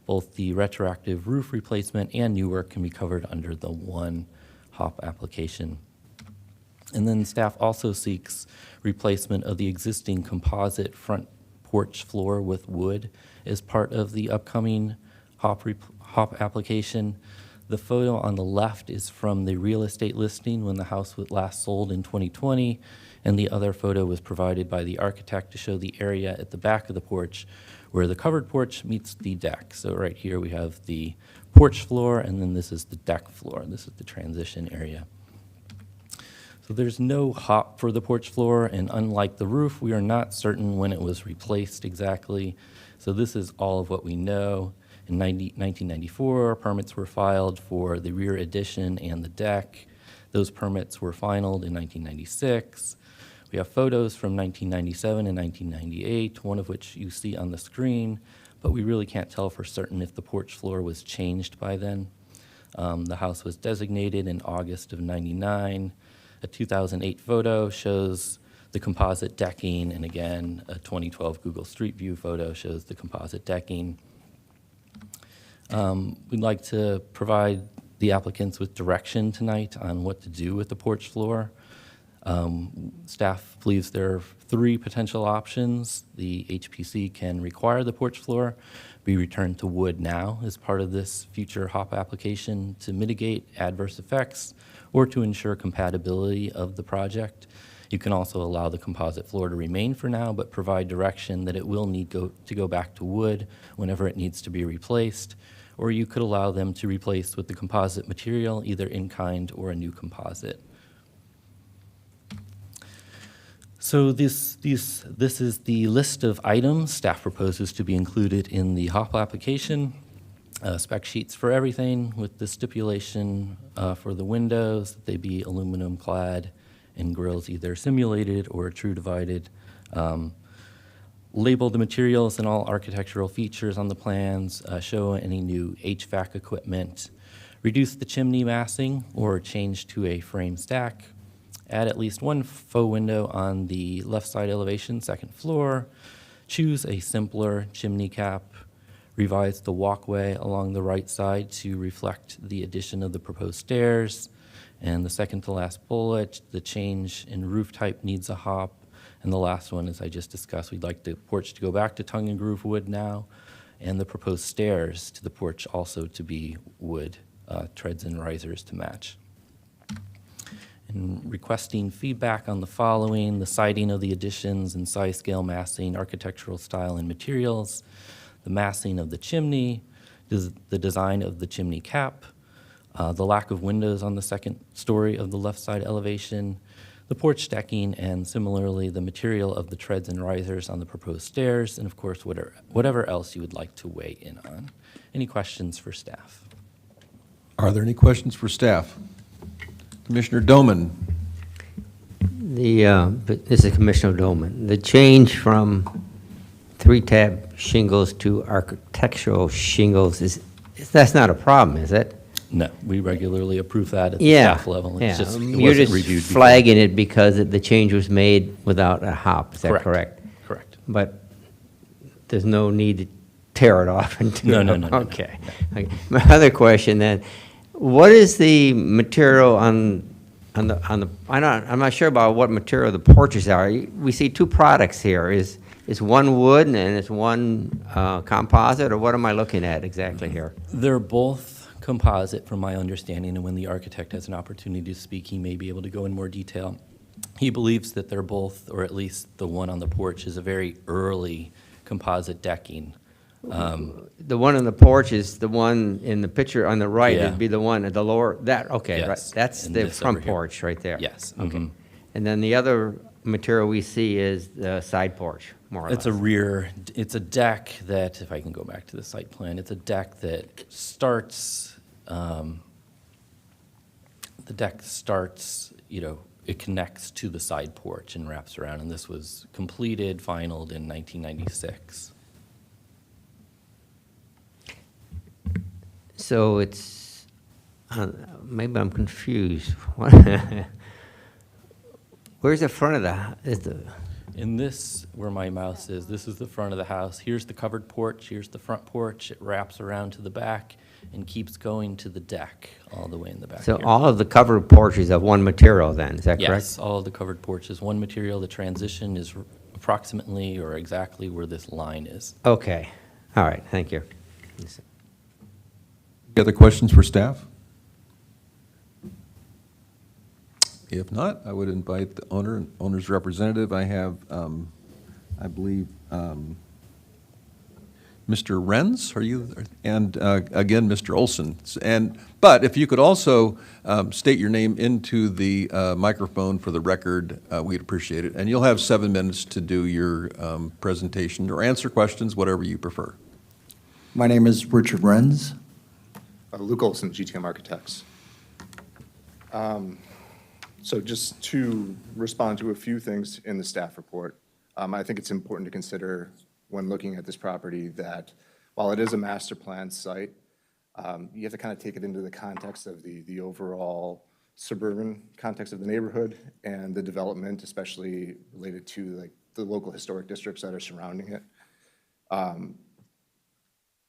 Both the retroactive roof replacement and new work can be covered under the 1 hop application. And then staff also seeks replacement of the existing composite front porch floor with wood as part of the upcoming hop application. The photo on the left is from the real estate listing when the house was last sold in 2020, and the other photo was provided by the architect to show the area at the back of the porch where the covered porch meets the deck. So right here we have the porch floor, and then this is the deck floor. This is the transition area. So there's no hop for the porch floor, and unlike the roof, we are not certain when it was replaced exactly. So this is all of what we know. In 1994, permits were filed for the rear addition and the deck. Those permits were finalized in 1996. We have photos from 1997 and 1998, one of which you see on the screen, but we really can't tell for certain if the porch floor was changed by then. The house was designated in August of '99. A 2008 photo shows the composite decking, and again, a 2012 Google Street View photo shows the composite decking. We'd like to provide the applicants with direction tonight on what to do with the porch floor. Staff believes there are 3 potential options. The HPC can require the porch floor be returned to wood now as part of this future HOP application to mitigate adverse effects or to ensure compatibility of the project. You can also allow the composite floor to remain for now, but provide direction that it will need to go back to wood whenever it needs to be replaced, or you could allow them to replace with the composite material, either in kind or a new composite. So this is the list of items staff proposes to be included in the HOP application. Spec sheets for everything with the stipulation for the windows that they be aluminum clad and grills either simulated or true divided. Label the materials and all architectural features on the plans, show any new HVAC equipment, reduce the chimney massing or change to a frame stack, add at least 1 faux window on the left side elevation, second floor, choose a simpler chimney cap, revise the walkway along the right side to reflect the addition of the proposed stairs, and the second to last bullet, the change in roof type needs a hop, and the last one, as I just discussed, we'd like the porch to go back to tongue and groove wood now, and the proposed stairs to the porch also to be wood, treads and risers to match. And requesting feedback on the following: the siding of the additions and size, scale, massing, architectural style and materials, the massing of the chimney, the design of the chimney cap, the lack of windows on the second story of the left side elevation, the porch decking, and similarly the material of the treads and risers on the proposed stairs, and of course whatever else you would like to weigh in on. Any questions for staff? Are there any questions for staff? Commissioner Doman. This is Commissioner Doman. The change from 3-tab shingles to architectural shingles that's not a problem, is it? No, we regularly approve that at the Yeah. staff level. Yeah. It's just, it You're wasn't just reviewed before. flagging it because the change was made without a hop, is that correct? Correct. But there's no need to tear it off and do No, it? no, no, no, no. Okay. Okay. My other question then, what is the material on the, I'm not sure about what material the porches are. We see two products here. Is one wood and is one composite, or what am I looking at exactly here? They're both composite, from my understanding, and when the architect has an opportunity to speak, he may be able to go in more detail. He believes that they're both, or at least the one on the porch, is a very early composite decking. The one on the porch is the one in the picture on the right. Yeah. It'd be the one at the lower, okay, right. Yes, That's and the this front over here. porch right there. Yes. Okay. Mhm. And then the other material we see is the side porch, more or less. It's a deck that, if I can go back to the site plan, it's a deck that starts, it connects to the side porch and wraps around, and this was completed, finalized in 1996. So it's, maybe I'm confused. Where's the front of the? In this, where my mouse is, this is the front of the house. Here's the covered porch, here's the front porch. It wraps around to the back and keeps going to the deck all the way in the back So here. all of the covered porches of one material then, is that correct? Yes, all of the covered porches, one material. The transition is approximately or exactly where this line is. Okay, all right, thank you. Any other questions for staff? If not, I would invite the owner's representative. I have, I believe, Mr. Renz, are you, and again, Mr. Olson. But if you could also state your name into the microphone for the record, we'd appreciate it. And you'll have 7 minutes to do your presentation or answer questions, whatever you prefer. My name is Richard Renz. Luke Olson, GTM Architects. So just to respond to a few things in the staff report, I think it's important to consider when looking at this property that while it is a master plan site, you have to kind of take it into the context of the overall suburban context of the neighborhood and the development, especially related to like the local historic districts that are surrounding it.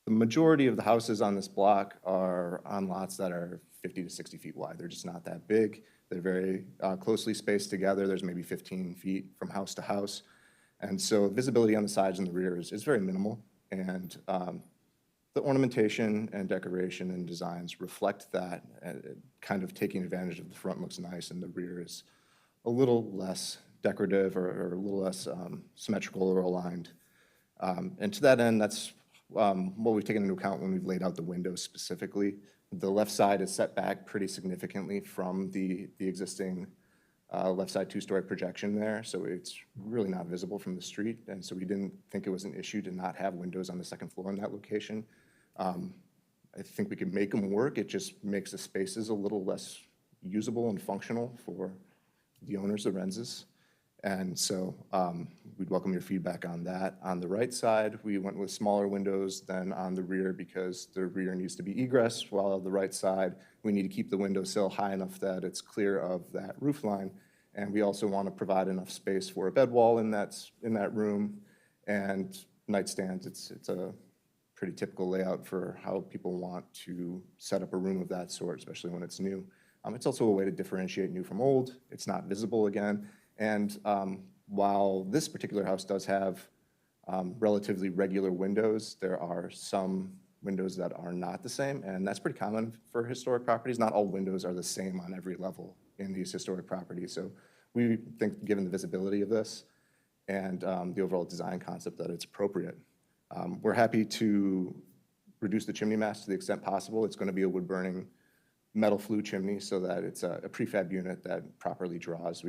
The majority of the houses on this block are on lots that are 50 to 60 feet wide. They're just not that big. They're very closely spaced together. There's maybe 15 feet from house to house. And so visibility on the sides and the rear is very minimal. And the ornamentation and decoration and designs reflect that. Kind of taking advantage of the front looks nice and the rear is a little less decorative or a little less symmetrical or aligned. And to that end, that's what we've taken into account when we've laid out the windows specifically. The left side is set back pretty significantly from the existing left side 2-story projection there, so it's really not visible from the street, and so we didn't think it was an issue to not have windows on the second floor in that location. I think we could make them work. It just makes the spaces a little less usable and functional for the owners, the Renzes. And so we'd welcome your feedback on that. On the right side, we went with smaller windows than on the rear because the rear needs to be egress, while on the right side, we need to keep the windowsill high enough that it's clear of that roof line. And we also want to provide enough space for a bed wall in that room and nightstands. It's a pretty typical layout for how people want to set up a room of that sort, especially when it's new. It's also a way to differentiate new from old. It's not visible again. And while this particular house does have relatively regular windows, there are some windows that are not the same, and that's pretty common for historic properties. Not all windows are the same on every level in these historic properties. So we think, given the visibility of this and the overall design concept, that it's appropriate. We're happy to reduce the chimney mass to the extent possible. It's going to be a wood-burning metal flue chimney so that it's a prefab unit that properly draws.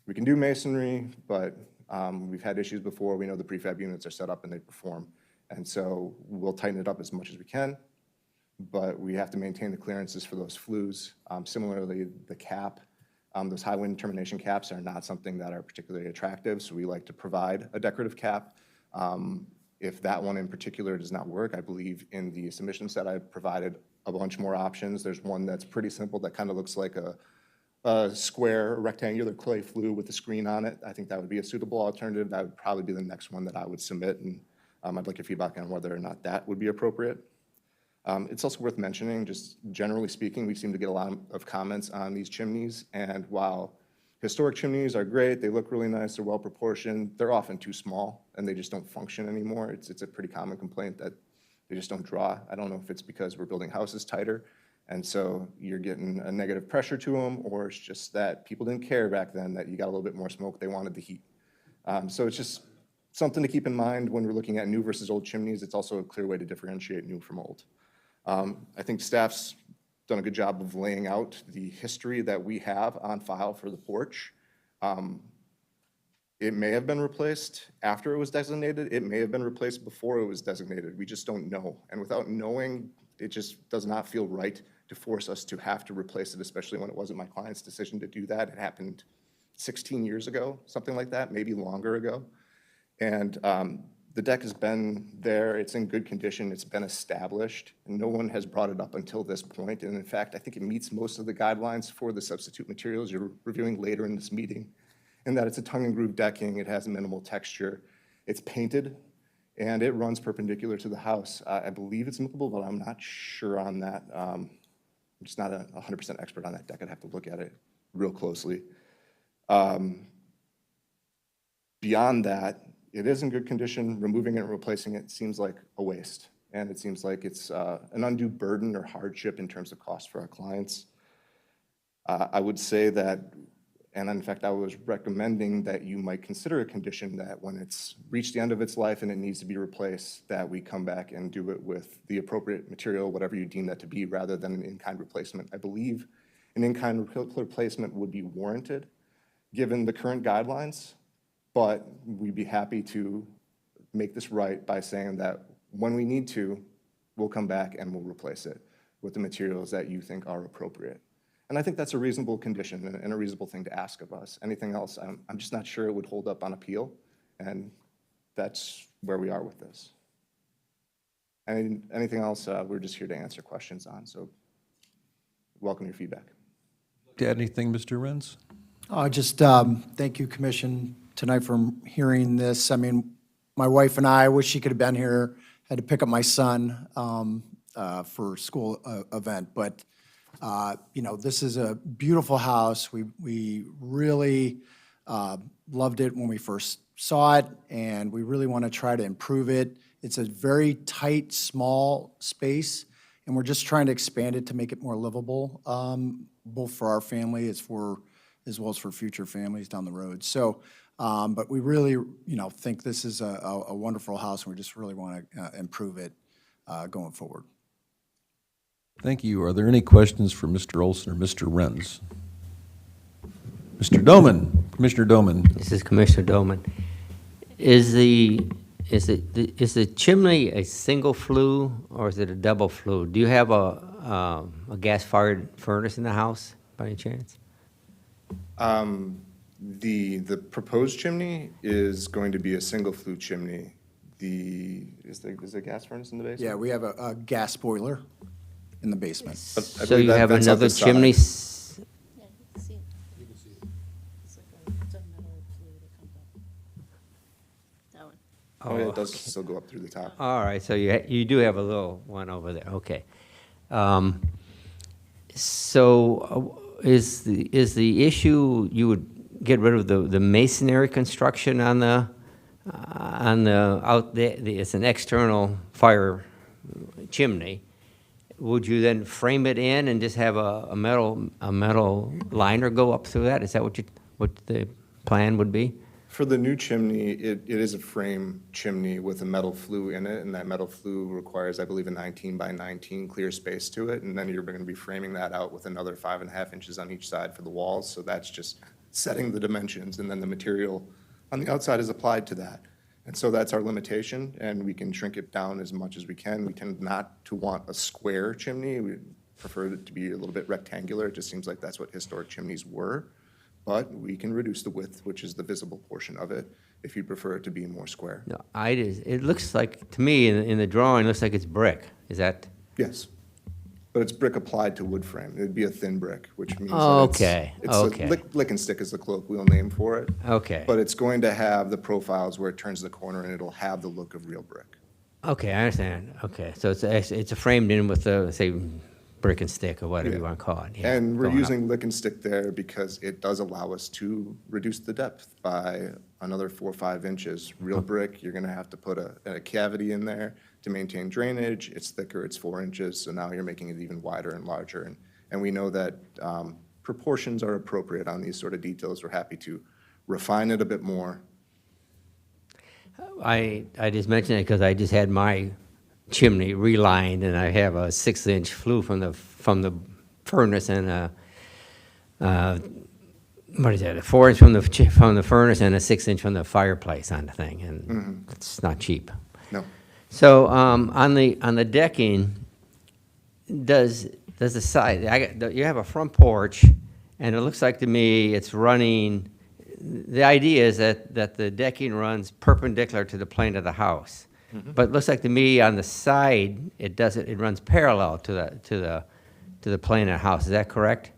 We can do masonry, but we've had issues before. We know the prefab units are set up and they perform. And so we'll tighten it up as much as we can. but we have to maintain the clearances for those flues. Similarly, the cap, those high wind termination caps are not something that are particularly attractive, so we like to provide a decorative cap. If that one in particular does not work, I believe in the submission set I provided a bunch more options. There's one that's pretty simple that kind of looks like a square rectangular clay flue with a screen on it. I think that would be a suitable alternative. That would probably be the next one that I would submit, and I'd like your feedback on whether or not that would be appropriate. It's also worth mentioning, just generally speaking, we seem to get a lot of comments on these chimneys, and while historic chimneys are great, they look really nice, they're well proportioned, they're often too small, and they just don't function anymore. It's a pretty common complaint that they just don't draw. I don't know if it's because we're building houses tighter, and so you're getting a negative pressure to them, or it's just that people didn't care back then that you got a little bit more smoke, they wanted the heat. So it's just something to keep in mind when we're looking at new versus old chimneys. It's also a clear way to differentiate new from old. I think staff's done a good job of laying out the history that we have on file for the porch. It may have been replaced after it was designated. It may have been replaced before it was designated. We just don't know. And without knowing, it just does not feel right to force us to have to replace it, especially when it wasn't my client's decision to do that. It happened 16 years ago, something like that, maybe longer ago. And the deck has been there, it's in good condition, it's been established, and no one has brought it up until this point. And in fact, I think it meets most of the guidelines for the substitute materials you're reviewing later in this meeting, in that it's a tongue and groove decking, it has minimal texture, it's painted, and it runs perpendicular to the house. I believe it's movable, but I'm not sure on that. I'm just not a 100% expert on that deck. I'd have to look at it real closely. Beyond that, it is in good condition. Removing it and replacing it seems like a waste, and it seems like it's an undue burden or hardship in terms of cost for our clients. I would say that, and in fact, I was recommending that you might consider a condition that when it's reached the end of its life and it needs to be replaced, that we come back and do it with the appropriate material, whatever you deem that to be, rather than an in-kind replacement. I believe an in-kind replacement would be warranted, given the current guidelines. But we'd be happy to make this right by saying that when we need to, we'll come back and we'll replace it with the materials that you think are appropriate. And I think that's a reasonable condition and a reasonable thing to ask of us. Anything else, I'm just not sure it would hold up on appeal, and that's where we are with this. Anything else, we're just here to answer questions on, so welcome your feedback. To add anything, Mr. Renz? Just thank you, Commission, tonight for hearing this. I mean, my wife and I wish she could have been here, had to pick up my son for a school event, but you know, this is a beautiful house. We really loved it when we first saw it, and we really want to try to improve it. It's a very tight, small space, and we're just trying to expand it to make it more livable, both for our family as well as for future families down the road. So, but we really, you know, think this is a wonderful house, and we just really want to improve it going forward. Thank you. Are there any questions for Mr. Olson or Mr. Renz? Mr. Doman, Commissioner Doman. This is Commissioner Doman. Is the chimney a single flue or is it a double flue? Do you have a gas-fired furnace in the house by any chance? The proposed chimney is going to be a single flue chimney. Is there a gas furnace in the basement? Yeah, we have a gas boiler in the basement. So you have another chimney? Oh, yeah, it does still go up through the top. All right, so you do have a little one over there, okay. So is the issue you would get rid of the masonry construction on the out there? It's an external fire chimney. Would you then frame it in and just have a metal liner go up through that? Is that what the plan would be? For the new chimney, it is a frame chimney with a metal flue in it, and that metal flue requires, I believe, a 19 by 19 clear space to it, and then you're going to be framing that out with another 5.5 inches on each side for the walls, so that's just setting the dimensions, and then the material on the outside is applied to that. And so that's our limitation, and we can shrink it down as much as we can. We tend not to want a square chimney. We prefer it to be a little bit rectangular. It just seems like that's what historic chimneys were. But we can reduce the width, which is the visible portion of it, if you prefer it to be more square. No, it looks like, to me, in the drawing, it looks like it's brick. Is that? Yes. But it's brick applied to wood frame. It'd be a thin brick, which means Oh, that okay, it's okay. lick and stick is the colloquial name for it. Okay. But it's going to have the profiles where it turns the corner, and it'll have the look of real brick. Okay, I understand. Okay, so it's framed in with the, say, brick and stick or whatever you Yeah. want to call it. yeah, And we're going up. using lick and stick there because it does allow us to reduce the depth by another 4 or 5 inches. Real brick, you're gonna have to put a cavity in there to maintain drainage. It's thicker, it's 4 inches, so now you're making it even wider and larger. And we know that proportions are appropriate on these sort of details. We're happy to refine it a bit more. I just mentioned it because I just had my chimney relined, and I have a 6-inch flue from the furnace and what is that? A 4-inch from the furnace and a 6-inch from the fireplace on the thing, and it's not cheap. No. So on the decking, does the side, you have a front porch, and it looks like to me it's running. The idea is that the decking runs perpendicular to the plane of the house, but it looks like to me on the side it doesn't. It runs parallel to the plane of the house. Is that correct?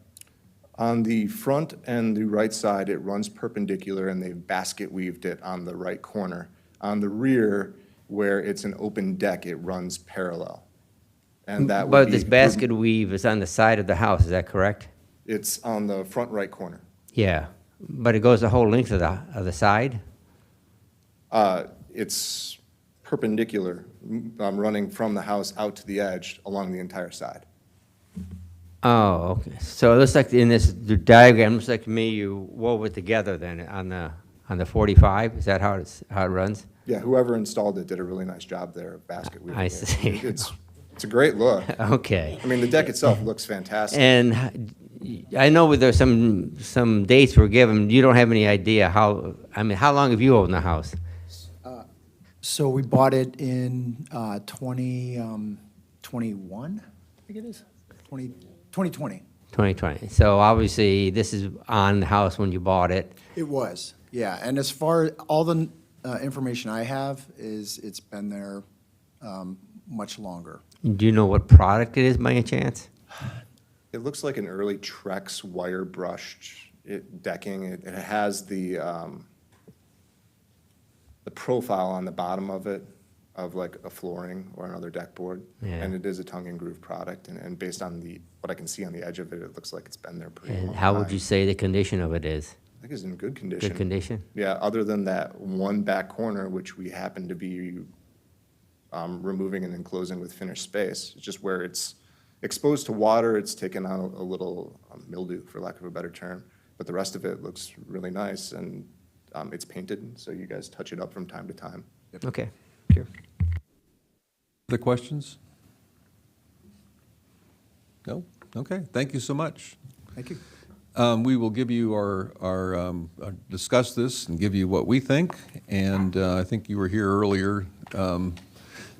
On the front and the right side, it runs perpendicular, and they've basket weaved it on the right corner. On the rear, where it's an open deck, it runs parallel. And that would But be. this basket weave is on the side of the house. Is that correct? It's on the front right corner. Yeah, but it goes the whole length of the side. It's perpendicular, running from the house out to the edge along the entire side. Oh, okay. So it looks like in this diagram, it looks like to me you wove it together then on the 45. Is that how it runs? Yeah, whoever installed it did a really nice job there of basket weaving. I it. see. It's a great look. Okay. I mean, the deck itself looks fantastic. And I know there's some dates were given. You don't have any idea how long have you owned the house? So we bought it in 2021, I think it is, 2020. 2020. So obviously this is on the house when you bought it. It was, yeah. And as far, all the information I have is it's been there much longer. Do you know what product it is by any chance? It looks like an early Trex wire brushed decking. It has the profile on the bottom of it of like a flooring or another deck board. Yeah. And it is a tongue and groove product. And based on what I can see on the edge of it, it looks like it's been there pretty long And how would time. you say the condition of it is? I think it's in good condition. Good condition? Yeah, other than that one back corner, which we happen to be removing and enclosing with finished space. It's just where it's exposed to water, it's taken on a little mildew, for lack of a better term. But the rest of it looks really nice, and it's painted, so you guys touch it up from time to time. Okay, sure. Other questions? No? Okay, thank you so much. Thank you. We will give you discuss this and give you what we think, and I think you were here earlier.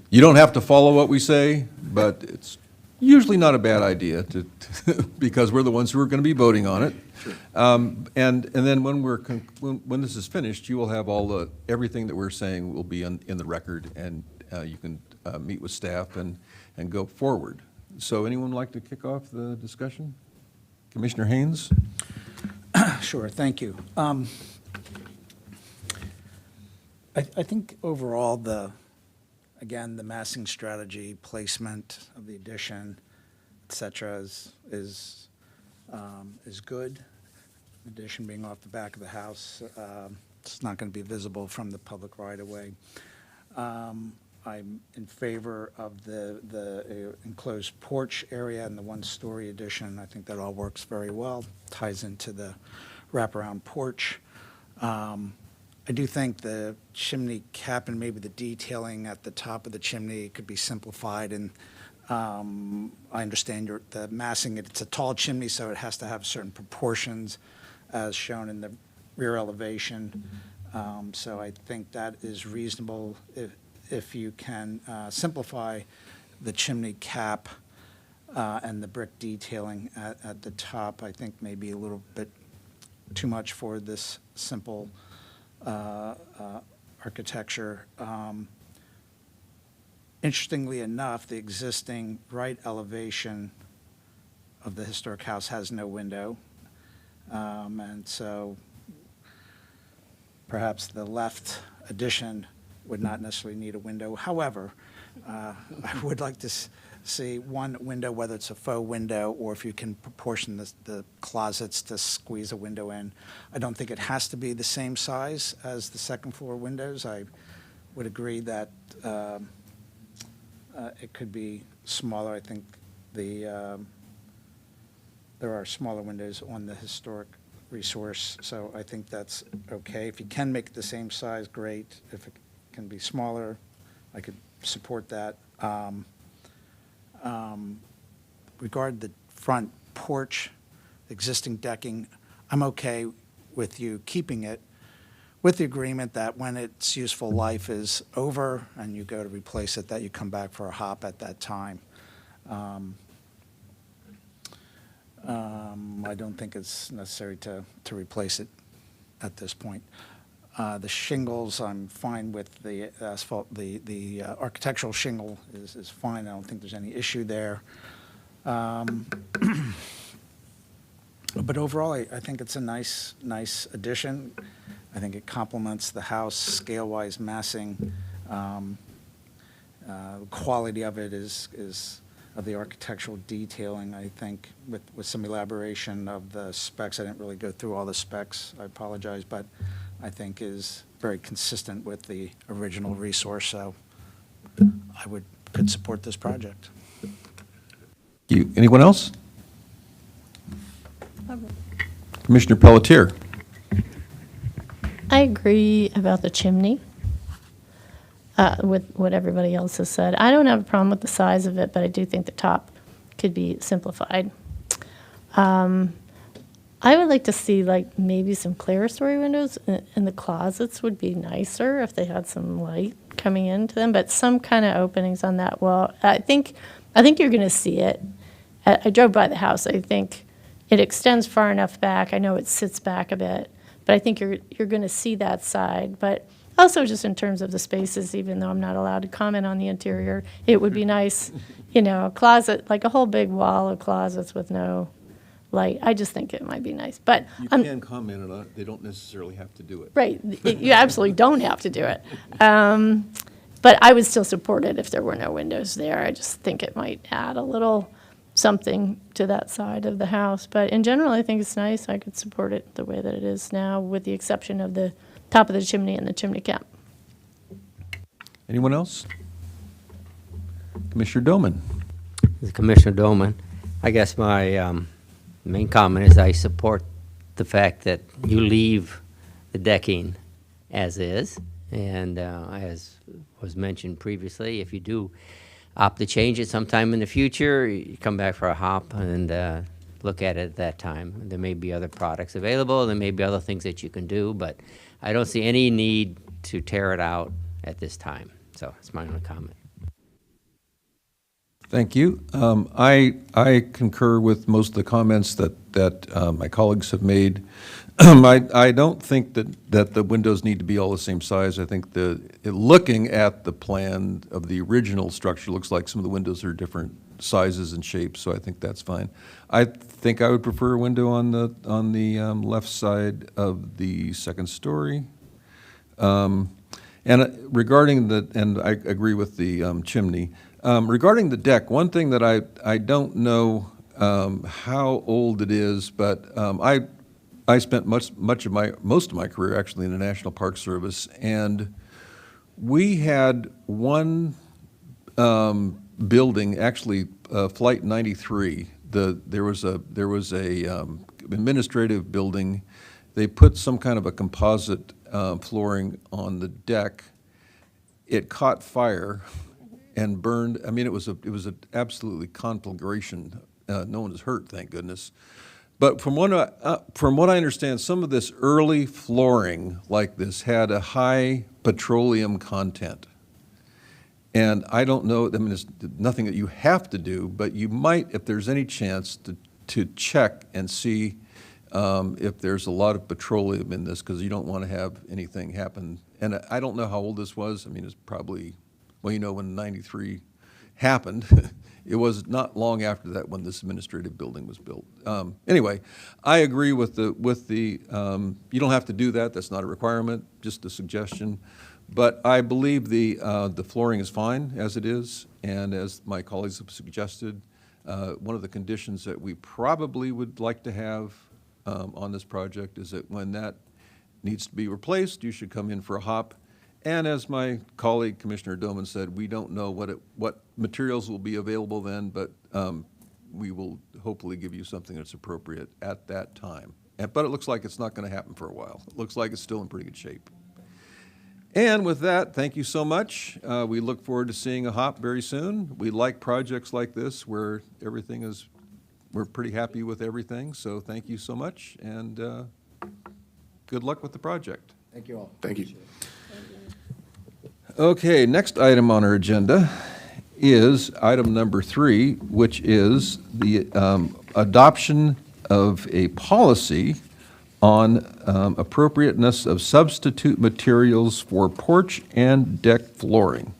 You don't have to follow what we say, but it's usually not a bad idea because we're the ones who are going to be voting on it. And then when this is finished, you will have everything that we're saying will be in the record, and you can meet with staff and go forward. So anyone like to kick off the discussion? Commissioner Haynes? Sure, thank you. I think overall, again, the massing strategy, placement of the addition, et cetera, is good. Addition being off the back of the house, it's not going to be visible from the public right of way. I'm in favor of the enclosed porch area and the one-story addition. I think that all works very well, ties into the wraparound porch. I do think the chimney cap and maybe the detailing at the top of the chimney could be simplified, and I understand the massing, it's a tall chimney, so it has to have certain proportions as shown in the rear elevation. So I think that is reasonable if you can simplify the chimney cap and the brick detailing at the top. I think maybe a little bit too much for this simple architecture. Interestingly enough, the existing right elevation of the historic house has no window. And so perhaps the left addition would not necessarily need a window. However, I would like to see one window, whether it's a faux window or if you can proportion the closets to squeeze a window in. I don't think it has to be the same size as the second floor windows. I would agree that it could be smaller. I think there are smaller windows on the historic resource, so I think that's okay. If you can make it the same size, great. If it can be smaller, I could support that. Regarding the front porch, existing decking, I'm okay with you keeping it, with the agreement that when its useful life is over and you go to replace it, that you come back for a hop at that time. I don't think it's necessary to replace it at this point. The shingles, I'm fine with the asphalt, the architectural shingle is fine. I don't think there's any issue there. But overall, I think it's a nice addition. I think it complements the house scale-wise massing. Quality of it is of the architectural detailing, I think, with some elaboration of the specs. I didn't really go through all the specs, I apologize, but I think is very consistent with the original resource, so I could support this project. Anyone else? Commissioner Pelletier. I agree about the chimney with what everybody else has said. I don't have a problem with the size of it, but I do think the top could be simplified. I would like to see like maybe some clerestory windows in the closets would be nicer if they had some light coming into them, but some kind of openings on that wall. I think you're going to see it. I drove by the house. I think it extends far enough back. I know it sits back a bit, but I think you're going to see that side. But also just in terms of the spaces, even though I'm not allowed to comment on the interior, it would be nice, a closet, like a whole big wall of closets with no light. I just think it might be nice. But You can comment on it. They don't necessarily have to do it. right, you absolutely don't have to do it. But I would still support it if there were no windows there. I just think it might add a little something to that side of the house. But in general, I think it's nice. I could support it the way that it is now, with the exception of the top of the chimney and the chimney cap. Anyone else? Commissioner Doman. Commissioner Doman, I guess my main comment is I support the fact that you leave the decking as is. And as was mentioned previously, if you do opt to change it sometime in the future, you come back for a hop and look at it at that time. There may be other products available. There may be other things that you can do, but I don't see any need to tear it out at this time. So that's my only comment. Thank you. I concur with most of the comments that my colleagues have made. I don't think that the windows need to be all the same size. I think looking at the plan of the original structure, looks like some of the windows are different sizes and shapes, so I think that's fine. I think I would prefer a window on the left side of the second story. And regarding and I agree with the chimney. Regarding the deck, one thing that I don't know how old it is, but I spent most of my career actually in the National Park Service, and we had one building, actually Flight 93. There was a administrative building. They put some kind of a composite flooring on the deck. It caught fire and burned. I mean, it was an absolutely conflagration. No one was hurt, thank goodness. But from what I understand, some of this early flooring like this had a high petroleum content. And I don't know, I mean, it's nothing that you have to do, but you might, if there's any chance, to check and see if there's a lot of petroleum in this, because you don't want to have anything happen. And I don't know how old this was. I mean, it's probably, well, you know, when 93 happened, it was not long after that when this administrative building was built. Anyway, I agree with the you don't have to do that. That's not a requirement, just a suggestion. But I believe the flooring is fine as it is, and as my colleagues have suggested, one of the conditions that we probably would like to have on this project is that when that needs to be replaced, you should come in for a hop. And as my colleague, Commissioner Doman, said, we don't know what materials will be available then, but we will hopefully give you something that's appropriate at that time. But it looks like it's not going to happen for a while. It looks like it's still in pretty good shape. And with that, thank you so much. We look forward to seeing a hop very soon. We like projects like this where everything is, we're pretty happy with everything. So thank you so much, and good luck with the project. Thank you all. Thank you. Okay, next item on our agenda is item number 3, which is the adoption of a policy on appropriateness of substitute materials for porch and deck flooring.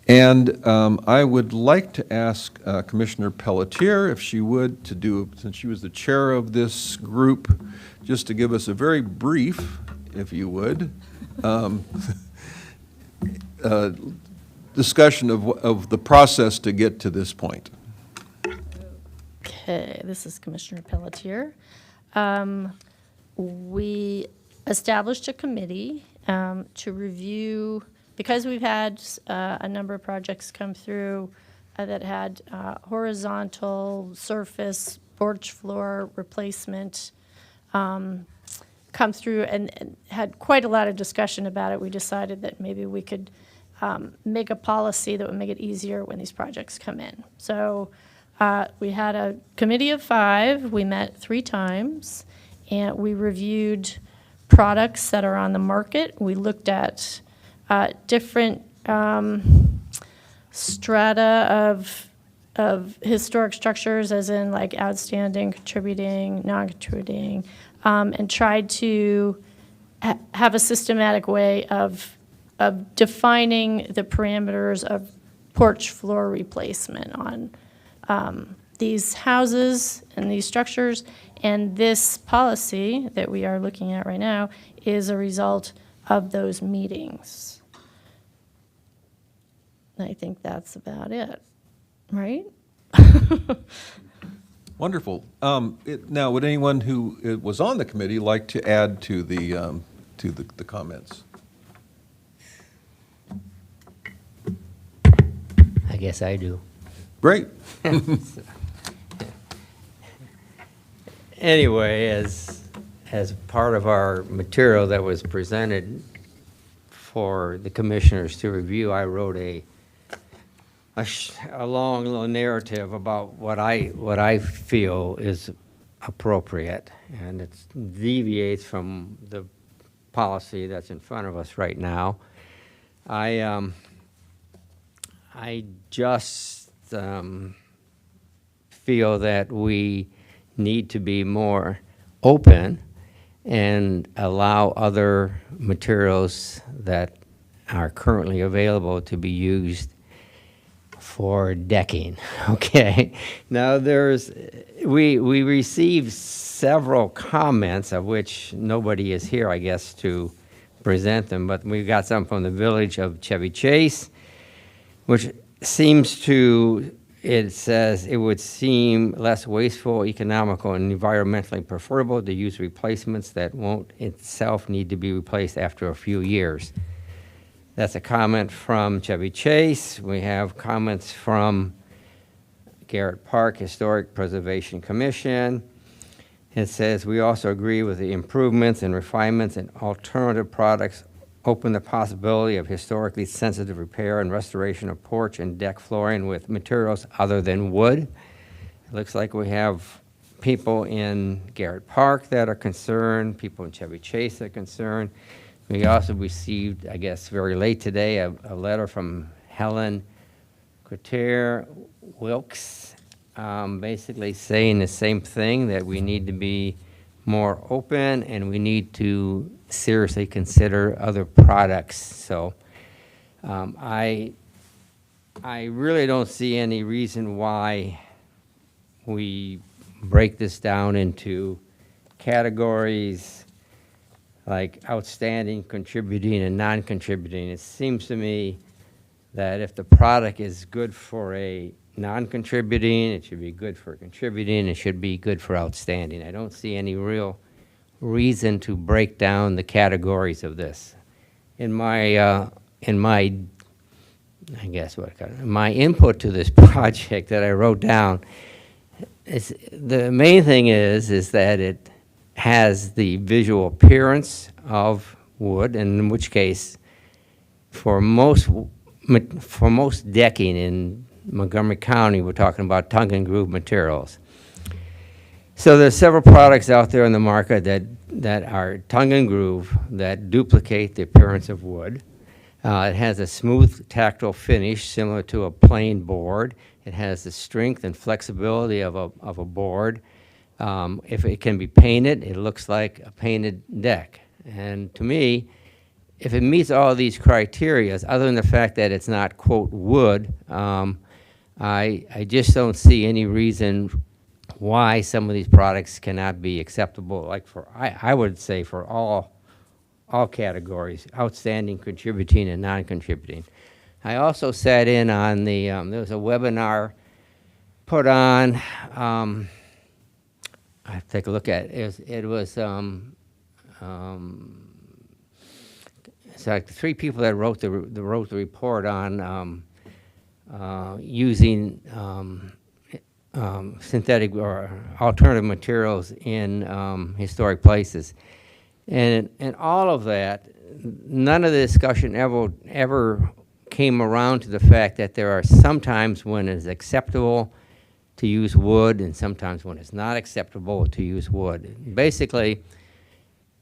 And I would like to ask Commissioner Pelletier if she would to do, since she was the chair of this group, just to give us a very brief, if you would, discussion of the process to get to this point. Okay, this is Commissioner Pelletier. We established a committee to review, because we've had a number of projects come through that had horizontal surface porch floor replacement come through and had quite a lot of discussion about it. We decided that maybe we could make a policy that would make it easier when these projects come in. So we had a committee of 5. We met 3 times, and we reviewed products that are on the market. We looked at different strata of historic structures, as in like outstanding, contributing, non-contributing, and tried to have a systematic way of defining the parameters of porch floor replacement on these houses and these structures. And this policy that we are looking at right now is a result of those meetings. I think that's about it, right? Wonderful. Now, would anyone who was on the committee like to add to the comments? I guess I do. Great. Anyway, as part of our material that was presented for the commissioners to review, I wrote a long little narrative about what I feel is appropriate, and it deviates from the policy that's in front of us right now. I just feel that we need to be more open and allow other materials that are currently available to be used for decking. Okay. Now we received several comments, of which nobody is here, I guess, to present them, but we got some from the village of Chevy Chase, which seems to, it says it would seem less wasteful, economical, and environmentally preferable to use replacements that won't itself need to be replaced after a few years. That's a comment from Chevy Chase. We have comments from Garrett Park Historic Preservation Commission. It says, we also agree with the improvements and refinements and alternative products open the possibility of historically sensitive repair and restoration of porch and deck flooring with materials other than wood. It looks like we have people in Garrett Park that are concerned, people in Chevy Chase are concerned. We also received, I guess, very late today, a letter from Helen Quater Wilkes, basically saying the same thing, that we need to be more open and we need to seriously consider other products. So I really don't see any reason why we break this down into categories like outstanding, contributing, and non-contributing. It seems to me that if the product is good for a non-contributing, it should be good for contributing, it should be good for outstanding. I don't see any real reason to break down the categories of this. In my I guess what I call it, my input to this project that I wrote down, the main thing is that it has the visual appearance of wood, and in which case, for most decking in Montgomery County, we're talking about tongue and groove materials. So there's several products out there in the market that are tongue and groove that duplicate the appearance of wood. It has a smooth tactile finish similar to a plain board. It has the strength and flexibility of a board. If it can be painted, it looks like a painted deck. And to me, if it meets all of these criteria, other than the fact that it's not, quote, wood, I just don't see any reason why some of these products cannot be acceptable, like I would say for all categories, outstanding, contributing, and non-contributing. I also sat in on there was a webinar put on, I have to take a look at it. It was it's like 3 people that wrote the report on using synthetic or alternative materials in historic places. And all of that, none of the discussion ever came around to the fact that there are some times when it's acceptable to use wood and sometimes when it's not acceptable to use wood. Basically,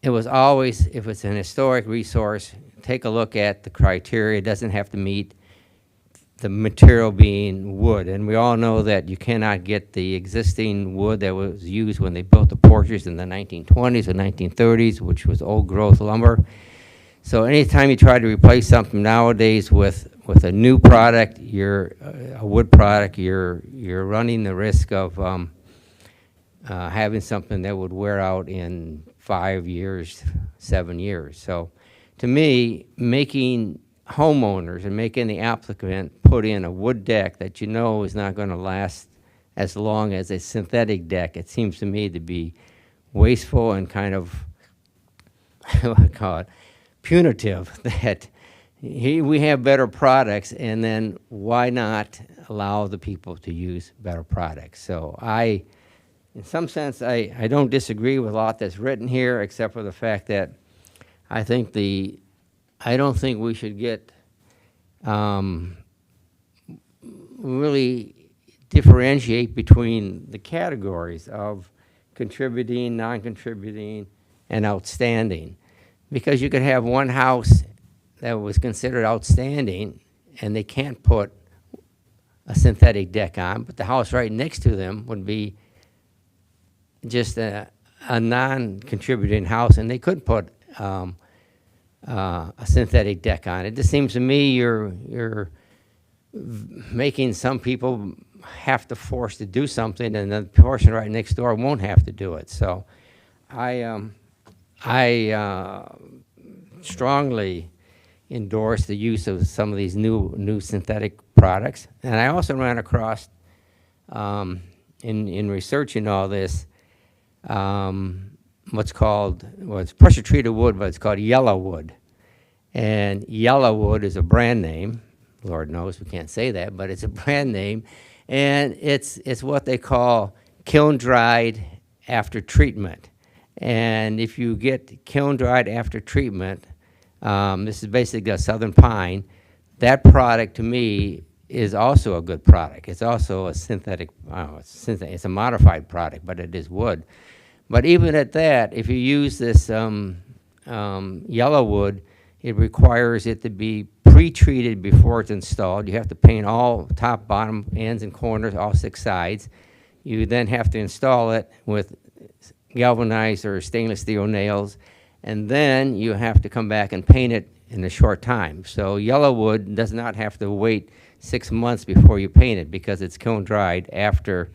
it was always, if it's an historic resource, take a look at the criteria. It doesn't have to meet the material being wood. And we all know that you cannot get the existing wood that was used when they built the porches in the 1920s or 1930s, which was old growth lumber. So anytime you try to replace something nowadays with a new product, a wood product, you're running the risk of having something that would wear out in 5 years, 7 years. So to me, making homeowners and making the applicant put in a wood deck that you know is not going to last as long as a synthetic deck, it seems to me to be wasteful and kind of, what I call it, punitive, that we have better products, and then why not allow the people to use better products? So in some sense, I don't disagree with a lot that's written here, except for the fact that I don't think we should get really differentiate between the categories of contributing, non-contributing, and outstanding. Because you could have one house that was considered outstanding and they can't put a synthetic deck on, but the house right next to them would be just a non-contributing house and they could put a synthetic deck on. It just seems to me you're making some people have to force to do something, and the person right next door won't have to do it. So, I strongly endorse the use of some of these new synthetic products. And I also ran across in researching all this it's pressure treated wood, but it's called yellow wood. And yellow wood is a brand name. Lord knows we can't say that, but it's a brand name. And it's what they call kiln dried after treatment. And if you get kiln dried after treatment, this is basically a southern pine, that product to me is also a good product. It's also a synthetic, it's a modified product, but it is wood. But even at that, if you use this yellow wood, it requires it to be pre-treated before it's installed. You have to paint all top, bottom, ends, and corners, all 6 sides. You then have to install it with galvanized or stainless steel nails, and then you have to come back and paint it in a short time. So yellow wood does not have to wait 6 months before you paint it because it's kiln dried after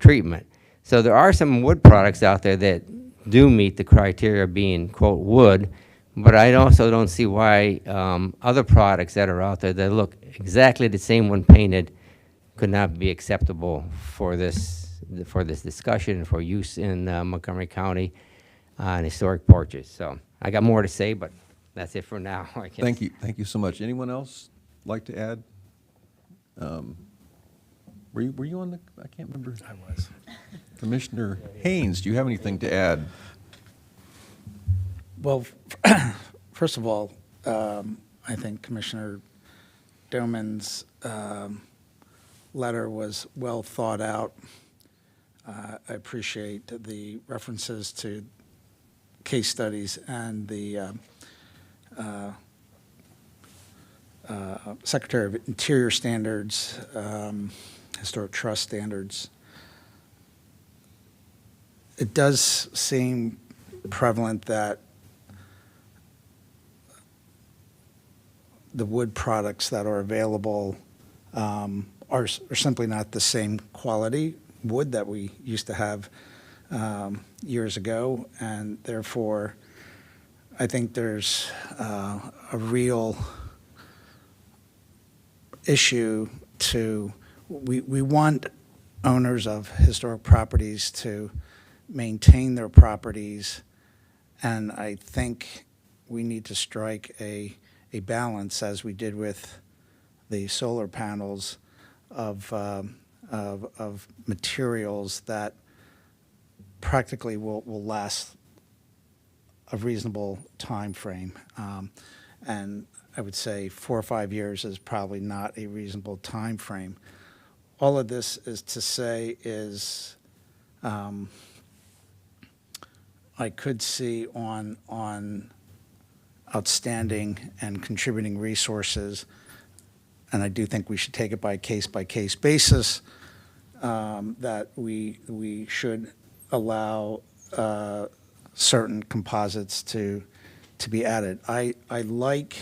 treatment. So there are some wood products out there that do meet the criteria of being, quote, wood, but I also don't see why other products that are out there that look exactly the same when painted could not be acceptable for this discussion and for use in Montgomery County on historic porches. So I got more to say, but that's it for now. I guess. Thank you so much. Anyone else like to add? Were you on the, I can't remember. I was. Commissioner Haynes, do you have anything to add? Well, first of all, I think Commissioner Doman's letter was well thought out. I appreciate the references to case studies and the Secretary of Interior standards, historic trust standards. It does seem prevalent that the wood products that are available are simply not the same quality wood that we used to have years ago, and therefore I think there's a real issue to, we want owners of historic properties to maintain their properties, and I think we need to strike a balance, as we did with the solar panels, of materials that practically will last a reasonable time frame. And I would say 4 or 5 years is probably not a reasonable time frame. All of this is to say is I could see on outstanding and contributing resources, and I do think we should take it by case basis, that we should allow certain composites to be added. I like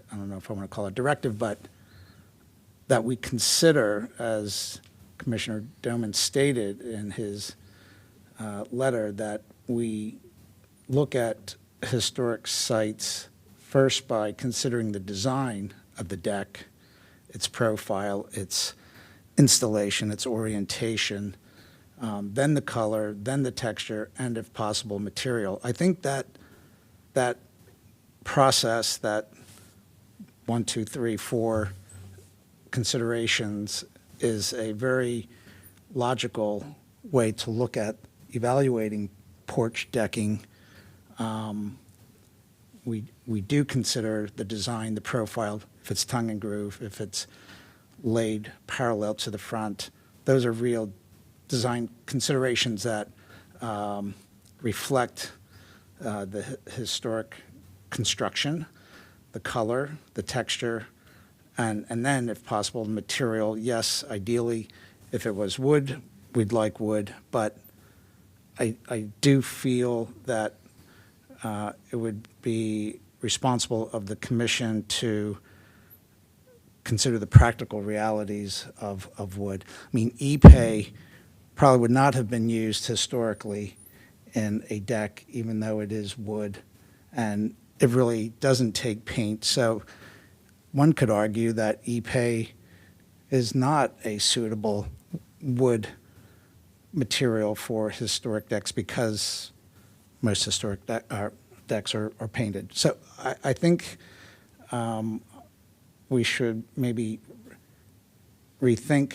I don't know if I want to call it directive, but that we consider, as Commissioner Doman stated in his letter, that we look at historic sites first by considering the design of the deck, its profile, its installation, its orientation, then the color, then the texture, and if possible, material. I think that process, that 1, 2, 3, 4 considerations, is a very logical way to look at evaluating porch decking. We do consider the design, the profile, if it's tongue and groove, if it's laid parallel to the front. Those are real design considerations that reflect the historic construction, the color, the texture, and then, if possible, the material. Yes, ideally, if it was wood, we'd like wood, but I do feel that it would be responsible of the commission to consider the practical realities of wood. I mean, epay probably would not have been used historically in a deck, even though it is wood, and it really doesn't take paint. So one could argue that epay is not a suitable wood material for historic decks because most historic decks are painted. So I think we should maybe rethink.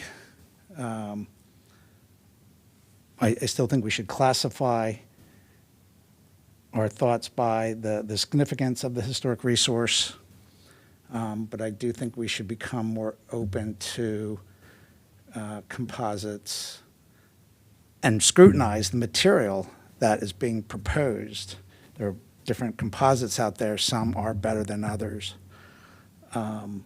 I still think we should classify our thoughts by the significance of the historic resource, but I do think we should become more open to composites and scrutinize the material that is being proposed. There are different composites out there. Some are better than others. And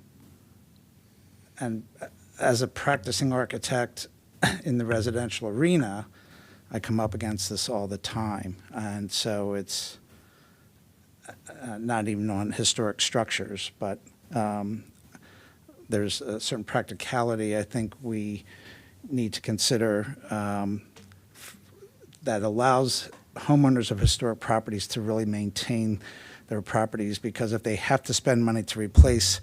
as a practicing architect in the residential arena, I come up against this all the time. And so it's not even on historic structures, but there's a certain practicality I think we need to consider that allows homeowners of historic properties to really maintain their properties, because if they have to spend money to replace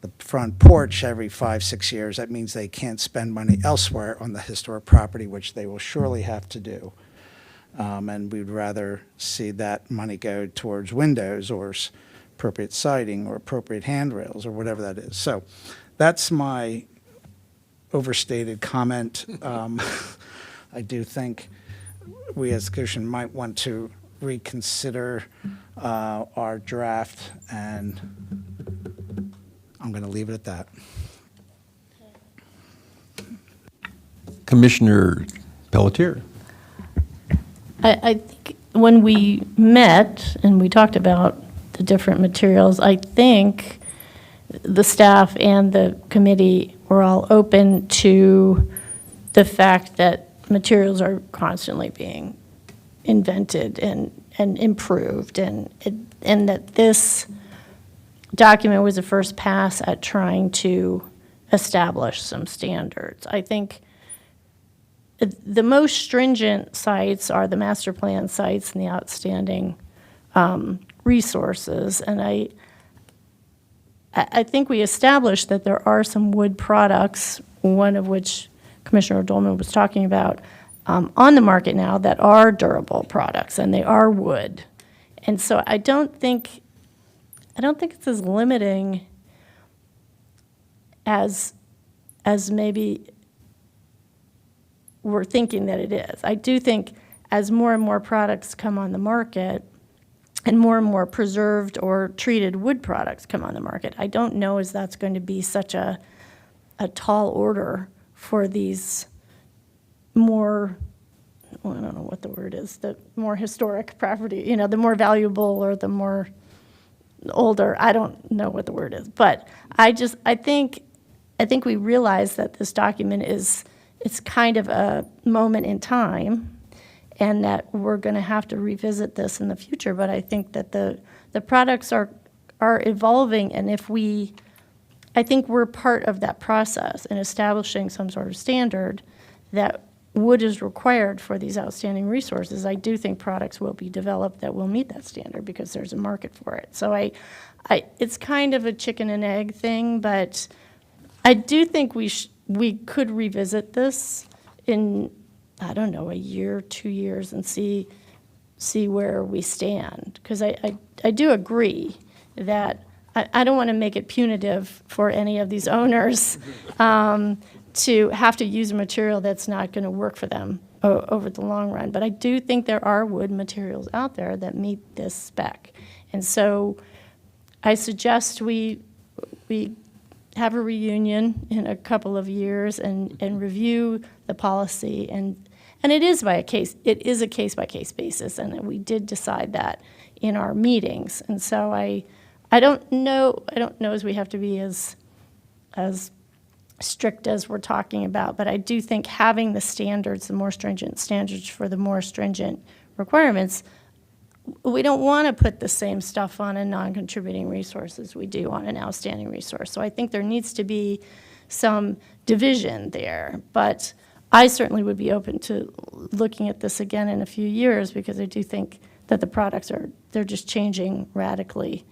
the front porch every 5-6 years, that means they can't spend money elsewhere on the historic property, which they will surely have to do. And we'd rather see that money go towards windows or appropriate siding or appropriate handrails or whatever that is. So that's my overstated comment. I do think we as a commission might want to reconsider our draft, and I'm going to leave it at that. Commissioner Pelletier. I think when we met and we talked about the different materials, I think the staff and the committee were all open to the fact that materials are constantly being invented and improved, and that this document was a first pass at trying to establish some standards. I think the most stringent sites are the master plan sites and the outstanding resources. And I think we established that there are some wood products, one of which Commissioner Dolman was talking about, on the market now that are durable products, and they are wood. And so I don't think it's as limiting as maybe we're thinking that it is. I do think as more and more products come on the market and more preserved or treated wood products come on the market, I don't know as that's going to be such a tall order for these more, well, I don't know what the word is, the more historic property, the more valuable or the more older, I don't know what the word is. But I think we realize that this document it's kind of a moment in time, and that we're going to have to revisit this in the future. But I think that the products are evolving, and I think we're part of that process in establishing some sort of standard that wood is required for these outstanding resources. I do think products will be developed that will meet that standard because there's a market for it. So it's kind of a chicken and egg thing, but I do think we could revisit this in, I don't know, a year, 2 years, and see where we stand. Because I do agree that I don't want to make it punitive for any of these owners to have to use a material that's not going to work for them over the long run. But I do think there are wood materials out there that meet this spec. And so I suggest we have a reunion in a couple of years and review the policy. And it is a case-by-case basis, and we did decide that in our meetings. And so I don't know as we have to be as strict as we're talking about, but I do think having the standards, the more stringent standards for the more stringent requirements, we don't want to put the same stuff on a non-contributing resource as we do on an outstanding resource. So I think there needs to be some division there. But I certainly would be open to looking at this again in a few years, because I do think that the products they're just changing radically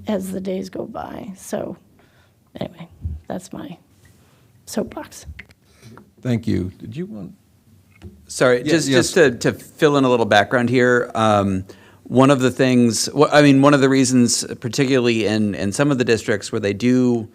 as the days go by. So anyway, that's my soapbox. Thank you. Did you want? Sorry, Yes, just to fill in a little background here. One of the things, one of the reasons, particularly in some of the districts where they do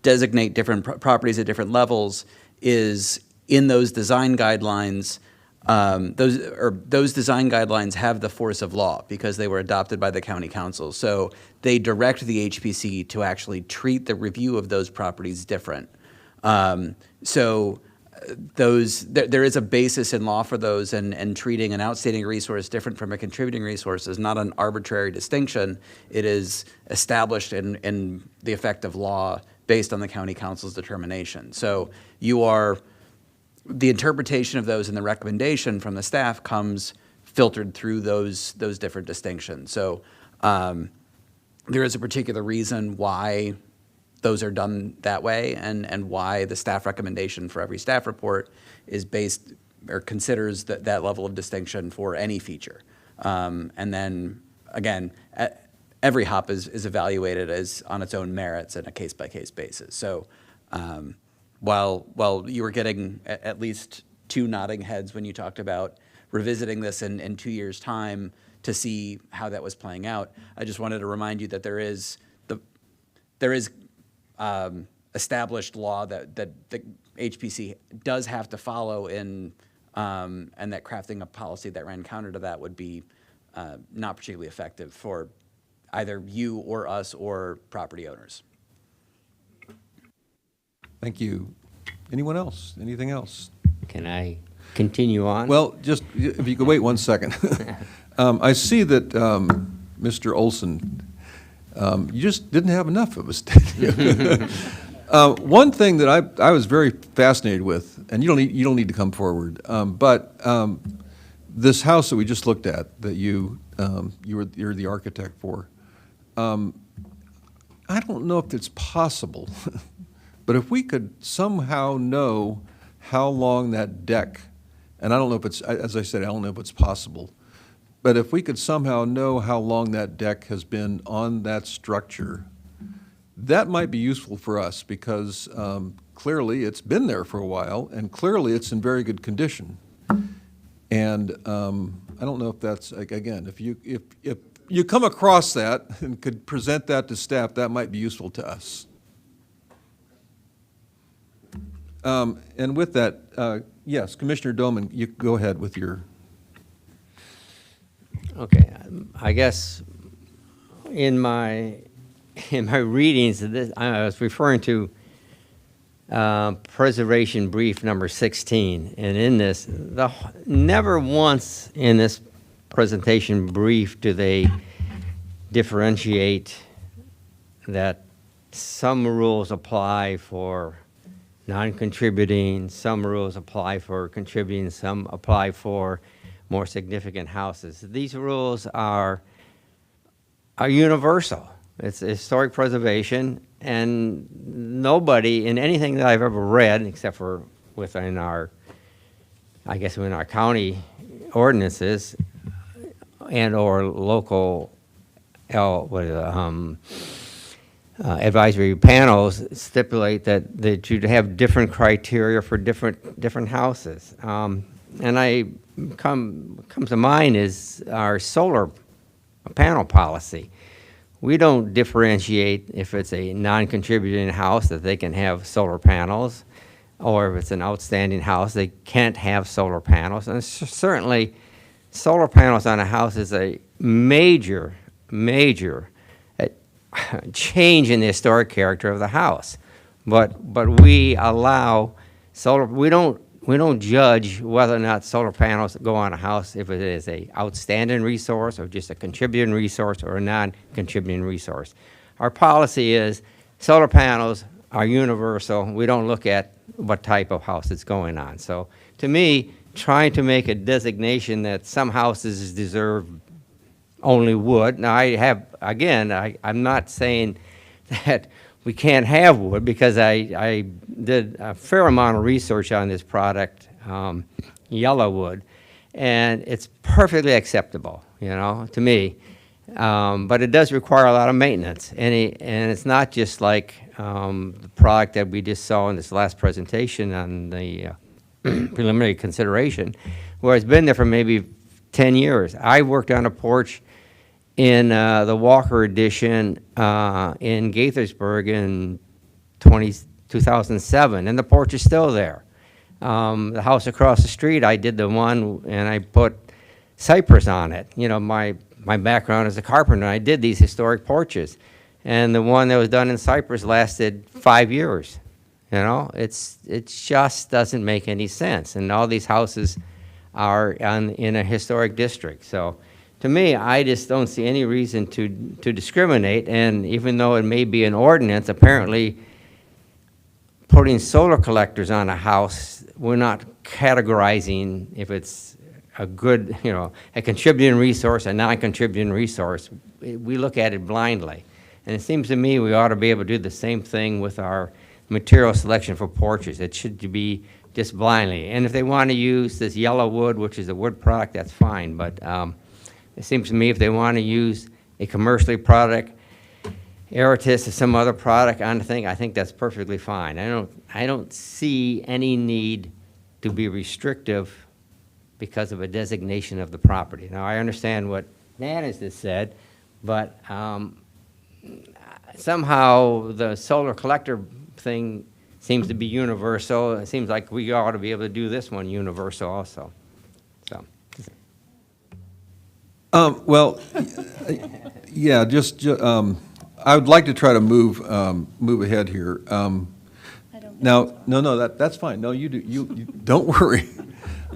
designate different properties at different levels, is in those design guidelines, those design guidelines have the force of law because they were adopted by the county council. So they direct the HPC to actually treat the review of those properties different. There is a basis in law for those, and treating an outstanding resource different from a contributing resource is not an arbitrary distinction. It is established in the effect of law based on the county council's determination. So the interpretation of those and the recommendation from the staff comes filtered through those different distinctions. So there is a particular reason why those are done that way, and why the staff recommendation for every staff report is based or considers that level of distinction for any feature. And then, again, every hop is evaluated as on its own merits in a case-by-case basis. So while you were getting at least two nodding heads when you talked about revisiting this in 2 years' time to see how that was playing out, I just wanted to remind you that there is established law that the HPC does have to follow and that crafting a policy that ran counter to that would be not particularly effective for either you or us or property owners. Thank you. Anyone else? Anything else? Can I continue on? Well, just, if you could wait 1 second. I see that Mr. Olson, you just didn't have enough of us, did you? One thing that I was very fascinated with, and you don't need to come forward, but this house that we just looked at, that you're the architect for, I don't know if it's possible, but if we could somehow know how long that deck, and I don't know if it's, as I said, I don't know if it's possible, but if we could somehow know how long that deck has been on that structure, that might be useful for us, because clearly it's been there for a while, and clearly it's in very good condition. And I don't know if that's, like, again, if you come across that and could present that to staff, that might be useful to us. And with that, yes, Commissioner Doman, you go ahead with your. Okay, I guess in my readings of this, I was referring to preservation brief number 16, and in this, never once in this presentation brief do they differentiate that some rules apply for non-contributing, some rules apply for contributing, some apply for more significant houses. These rules are universal. It's historic preservation, and nobody in anything that I've ever read, except for within our county ordinances and or local advisory panels, stipulate that you'd have different criteria for different houses. And comes to mind is our solar panel policy. We don't differentiate if it's a non-contributing house that they can have solar panels, or if it's an outstanding house, they can't have solar panels. And certainly, solar panels on a house is a major change in the historic character of the house. But we allow solar. We don't judge whether or not solar panels go on a house if it is a outstanding resource or just a contributing resource or a non-contributing resource. Our policy is solar panels are universal. We don't look at what type of house it's going on. So to me, trying to make a designation that some houses deserve only wood. Now I'm not saying that we can't have wood, because I did a fair amount of research on this product, yellow wood, and it's perfectly acceptable, to me. But it does require a lot of maintenance, and it's not just like the product that we just saw in this last presentation on the preliminary consideration, where it's been there for maybe 10 years. I worked on a porch in the Walker Edition in Gaithersburg in 2007, and the porch is still there. The house across the street, I did the one and I put cypress on it. You know, my background as a carpenter, I did these historic porches. And the one that was done in cypress lasted 5 years. You know, it just doesn't make any sense. And all these houses are in a historic district. So to me, I just don't see any reason to discriminate. And even though it may be an ordinance, apparently putting solar collectors on a house, we're not categorizing if it's a good, you know, a contributing resource, a non-contributing resource. We look at it blindly. And it seems to me we ought to be able to do the same thing with our material selection for porches. It should be just blindly. And if they want to use this yellow wood, which is a wood product, that's fine. But it seems to me if they want to use a commercially product, Aeritis or some other product on the thing, I think that's perfectly fine. I don't see any need to be restrictive because of a designation of the property. Now, I understand what Dan has just said, but somehow the solar collector thing seems to be universal. It seems like we ought to be able to do this one universal also. So. Well, yeah, I would like to try to move ahead here. Now, no, that's fine. No, you do. You don't worry.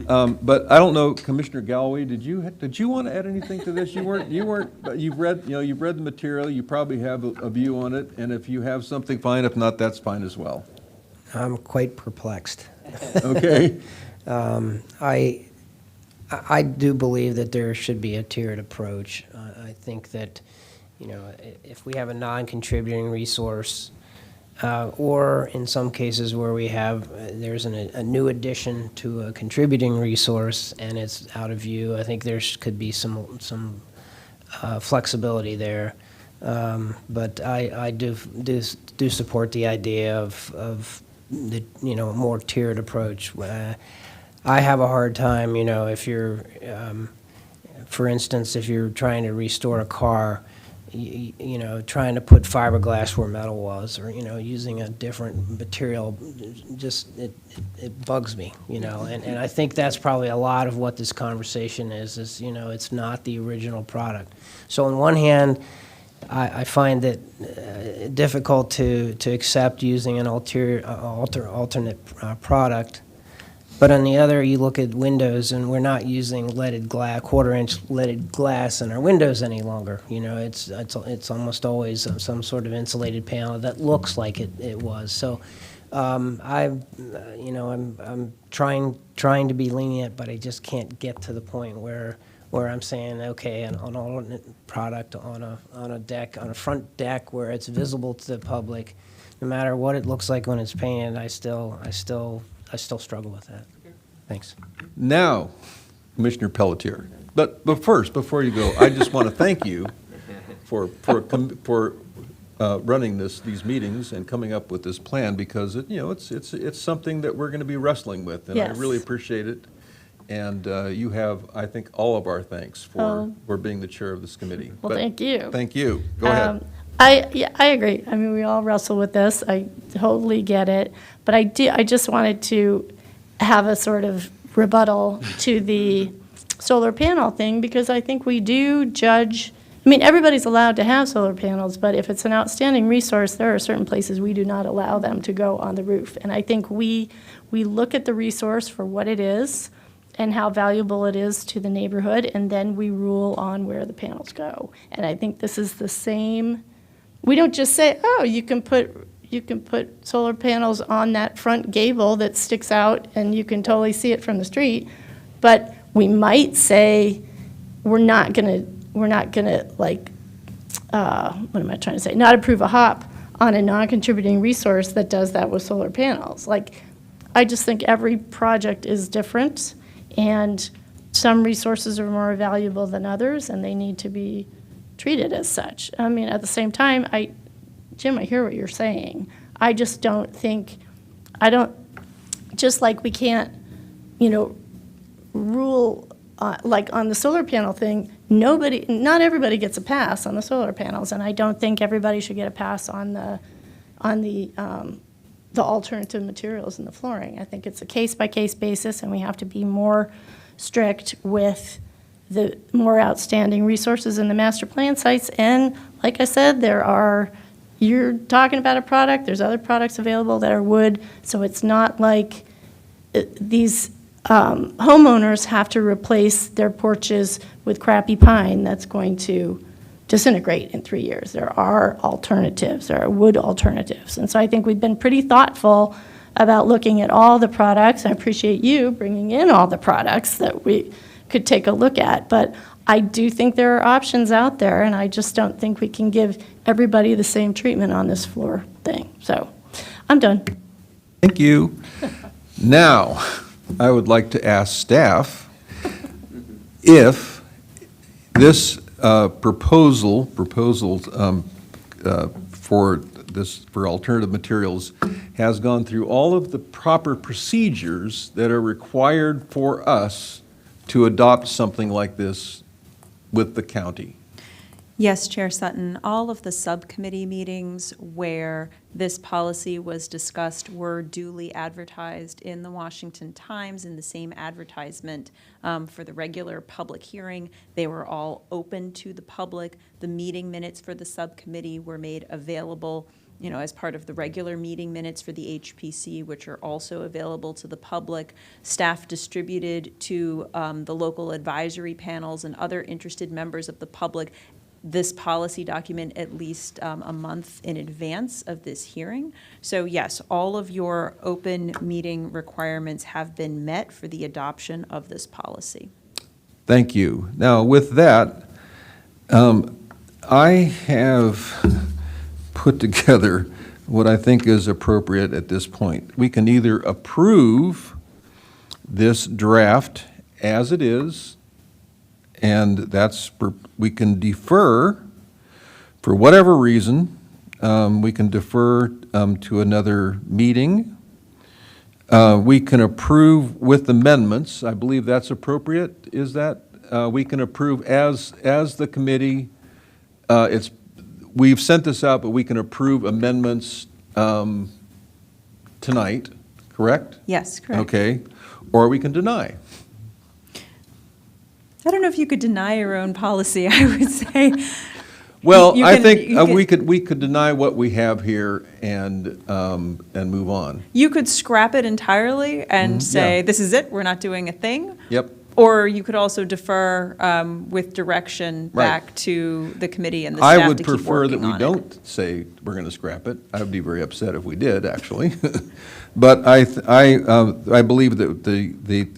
But I don't know, Commissioner Galloway, did you want to add anything to this? You weren't. You've read the material. You probably have a view on it, and if you have something, fine. If not, that's fine as well. I'm quite perplexed. Okay. I do believe that there should be a tiered approach. I think that, you know, if we have a non-contributing resource, or in some cases where we have, there's a new addition to a contributing resource and it's out of view, I think there could be some flexibility there. But I do support the idea of the, you know, more tiered approach. I have a hard time, you know, if you're, for instance, if you're trying to restore a car, you know, trying to put fiberglass where metal was, or, you know, using a different material, just, it bugs me, you know, and I think that's probably a lot of what this conversation is, you know, it's not the original product. So on one hand, I find it difficult to accept using an alternate product. But on the other, you look at windows, and we're not using leaded glass, quarter-inch leaded glass in our windows any longer. You know, it's almost always some sort of insulated panel that looks like it was. So, I'm trying to be lenient, but I just can't get to the point where I'm saying, okay, an alternate product on a deck, on a front deck where it's visible to the public, no matter what it looks like when it's painted, I still struggle with that. Thanks. Now, Commissioner Pelletier. But first, before you go, I just want to thank you for running these meetings and coming up with this plan, because it's something that we're going to be wrestling with, and Yes. I really appreciate it. And you have, I think, all of our thanks for being the chair of this committee. Well, But thank you. Thank you. Go ahead. I agree. I mean, we all wrestle with this. I totally get it. But I just wanted to have a sort of rebuttal to the solar panel thing, because I think we do judge. I mean, everybody's allowed to have solar panels, but if it's an outstanding resource, there are certain places we do not allow them to go on the roof. And I think we look at the resource for what it is and how valuable it is to the neighborhood, and then we rule on where the panels go. And I think this is the same. We don't just say, oh, you can put solar panels on that front gable that sticks out and you can totally see it from the street. But we might say, we're not gonna like, what am I trying to say? Not approve a HOP on a non-contributing resource that does that with solar panels. Like, I just think every project is different, and some resources are more valuable than others, and they need to be treated as such. I mean, at the same time, Jim, I hear what you're saying. I just don't think, just like we can't, rule, like on the solar panel thing, not everybody gets a pass on the solar panels, and I don't think everybody should get a pass on the the alternative materials in the flooring. I think it's a case-by-case basis, and we have to be more strict with the more outstanding resources in the master plan sites. And like I said, you're talking about a product, there's other products available that are wood, so it's not like these homeowners have to replace their porches with crappy pine that's going to disintegrate in 3 years. There are alternatives, there are wood alternatives. And so I think we've been pretty thoughtful about looking at all the products. I appreciate you bringing in all the products that we could take a look at. But I do think there are options out there, and I just don't think we can give everybody the same treatment on this floor thing. So I'm done. Thank you. Now, I would like to ask staff if this proposal for alternative materials has gone through all of the proper procedures that are required for us to adopt something like this with the county. Yes, Chair Sutton, all of the subcommittee meetings where this policy was discussed were duly advertised in the Washington Times in the same advertisement for the regular public hearing. They were all open to the public. The meeting minutes for the subcommittee were made available, as part of the regular meeting minutes for the HPC, which are also available to the public. Staff distributed to the local advisory panels and other interested members of the public this policy document at least a month in advance of this hearing. So yes, all of your open meeting requirements have been met for the adoption of this policy. Thank you. Now, with that, I have put together what I think is appropriate at this point. We can either approve this draft as it is, and we can defer for whatever reason. We can defer to another meeting. We can approve with amendments. I believe that's appropriate. Is that? We can approve as the committee. We've sent this out, but we can approve amendments tonight, correct? Yes, correct. Okay. Or we can deny. I don't know if you could deny your own policy, I would say. Well, You I can- think you we could deny what we have here and move on. You could scrap it entirely and say, yeah. this is it, we're not doing a thing. Yep. Or you could also defer with direction Right. back to the committee and the I staff would to keep prefer that working we on it. don't say we're going to scrap it. I would be very upset if we did, actually. But I believe that